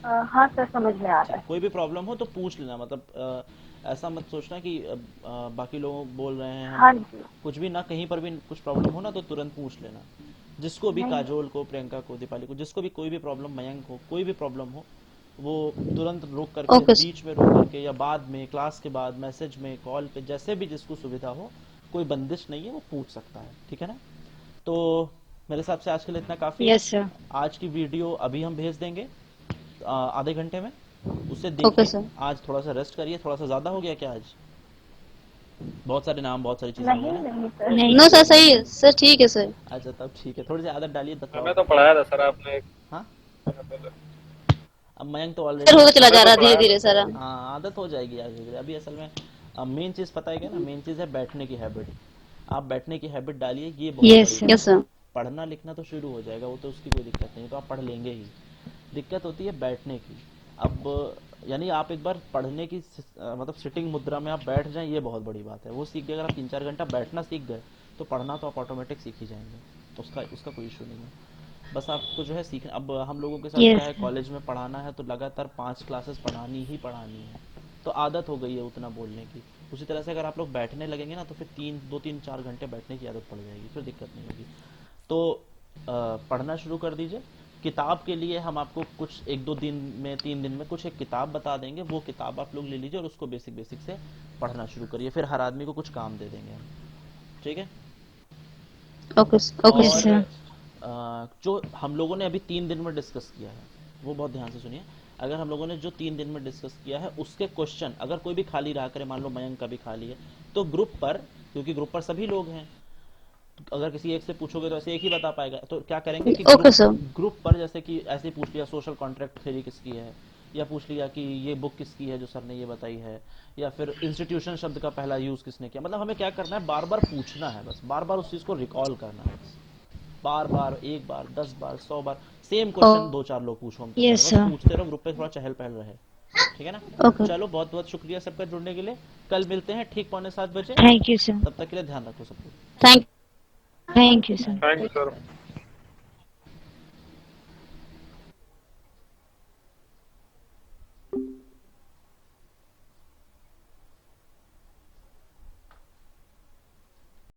हाँ सर, समझ में आ रहा है। कोई भी प्रॉब्लम हो तो पूछ लेना, मतलब ऐसा मत सोचना कि बाकी लोग बोल रहे हैं, हाँ हम कुछ भी ना, कहीं पर भी कुछ प्रॉब्लम हो ना तो तुरंत पूछ लेना। जिसको भी, काजोल को, प्रियंका को, दीपाली को, जिसको भी कोई भी प्रॉब्लम, मयंक को कोई भी प्रॉब्लम हो, वो तुरंत रोक करके, बीच में रोक करके, या बाद में, क्लास के बाद, मैसेज में, कॉल पे, जैसे भी जिसको सुविधा हो, कोई बंदिश नहीं है, वो पूछ सकता है। ठीक है ना? तो मेरे हिसाब से आज के लिए इतना काफ़ी है। यस सर, आज की वीडियो अभी हम भेज देंगे आधे घंटे में, उससे ओके देखिए। सर, आज थोड़ा सा रेस्ट करिए, थोड़ा सा ज़्यादा हो गया क्या आज? बहुत सारे नाम, बहुत सारी चीज़ें हो गई ना? नहीं सर, नो सर सही है सर, ठीक है सर। अच्छा, तब ठीक है, थोड़ी सी आदत डालिए हमें तो पढ़ाया था सर आपने। हाँ, पहले अब मयंक तो सर ऑलरेडी, होता चला जा रहा है धीरे धीरे सर। हाँ, आदत हो जाएगी आज धीरे धीरे। अभी असल में मेन चीज़ पता है क्या ना, मेन चीज़ है बैठने की हैबिट। आप बैठने की हैबिट डालिए, ये बहुत यस बड़ी यस सर, पढ़ना लिखना तो शुरू हो जाएगा, वो तो उसकी कोई दिक्कत नहीं, तो आप पढ़ लेंगे ही। दिक्कत होती है बैठने की। अब यानी आप एक बार पढ़ने की मतलब सिटिंग मुद्रा में आप बैठ जाएं, ये बहुत बड़ी बात है। वो सीख गए, अगर आप 3-4 घंटा बैठना सीख गए तो पढ़ना तो आप ऑटोमेटिक सीख ही जाएंगे, उसका उसका कोई इशू नहीं है। बस आपको जो है सीखना। अब हम लोगों के साथ Yes, क्या है, sir. कॉलेज में पढ़ाना है तो लगातार 5 क्लासेस पढ़ानी ही पढ़ानी है, तो आदत हो गई है उतना बोलने की। उसी तरह से अगर आप लोग बैठने लगेंगे ना तो फिर 2-3-4 घंटे बैठने की आदत पड़ जाएगी, फिर दिक्कत नहीं होगी। तो पढ़ना शुरू कर दीजिए। किताब के लिए हम आपको कुछ 1-2 दिन में, 3 दिन में कुछ एक किताब बता देंगे, वो किताब आप लोग ले लीजिए और उसको बेसिक बेसिक से पढ़ना शुरू करिए। फिर हर आदमी को कुछ काम दे देंगे हम, ठीक है। ओके ओके और सर। जो हम लोगों ने अभी 3 दिन में डिस्कस किया है वो बहुत ध्यान से सुनिए। अगर हम लोगों ने जो 3 दिन में डिस्कस किया है उसके क्वेश्चन अगर कोई भी खाली रहा करे, मान लो मयंक का भी खाली है, तो ग्रुप पर, क्योंकि ग्रुप पर सभी लोग हैं, तो अगर किसी एक से पूछोगे तो ऐसे एक ही बता पाएगा, तो क्या करेंगे कि ओके सर। ग्रुप पर जैसे कि ऐसे ही पूछ लिया सोशल कॉन्ट्रैक्ट थ्योरी किसकी है, या पूछ लिया कि ये बुक किसकी है जो सर ने ये बताई है, या फिर इंस्टीट्यूशन शब्द का पहला यूज किसने किया। मतलब हमें क्या करना है, बार बार पूछना है, बस बार बार उस चीज को रिकॉल करना है। बार बार, 1 बार, 10 बार, 100 बार सेम क्वेश्चन 2-4 लोग पूछो, हम Yes, बस sir. पूछते रहो, ग्रुप पे थोड़ा चहल पहल रहे, ठीक है ना। ओके, चलो, बहुत बहुत शुक्रिया सबका जुड़ने के लिए। कल मिलते हैं ठीक 6:45 बजे। Thank you sir. तब तक के लिए ध्यान रखो सबको। Thank you sir. Thank you sir.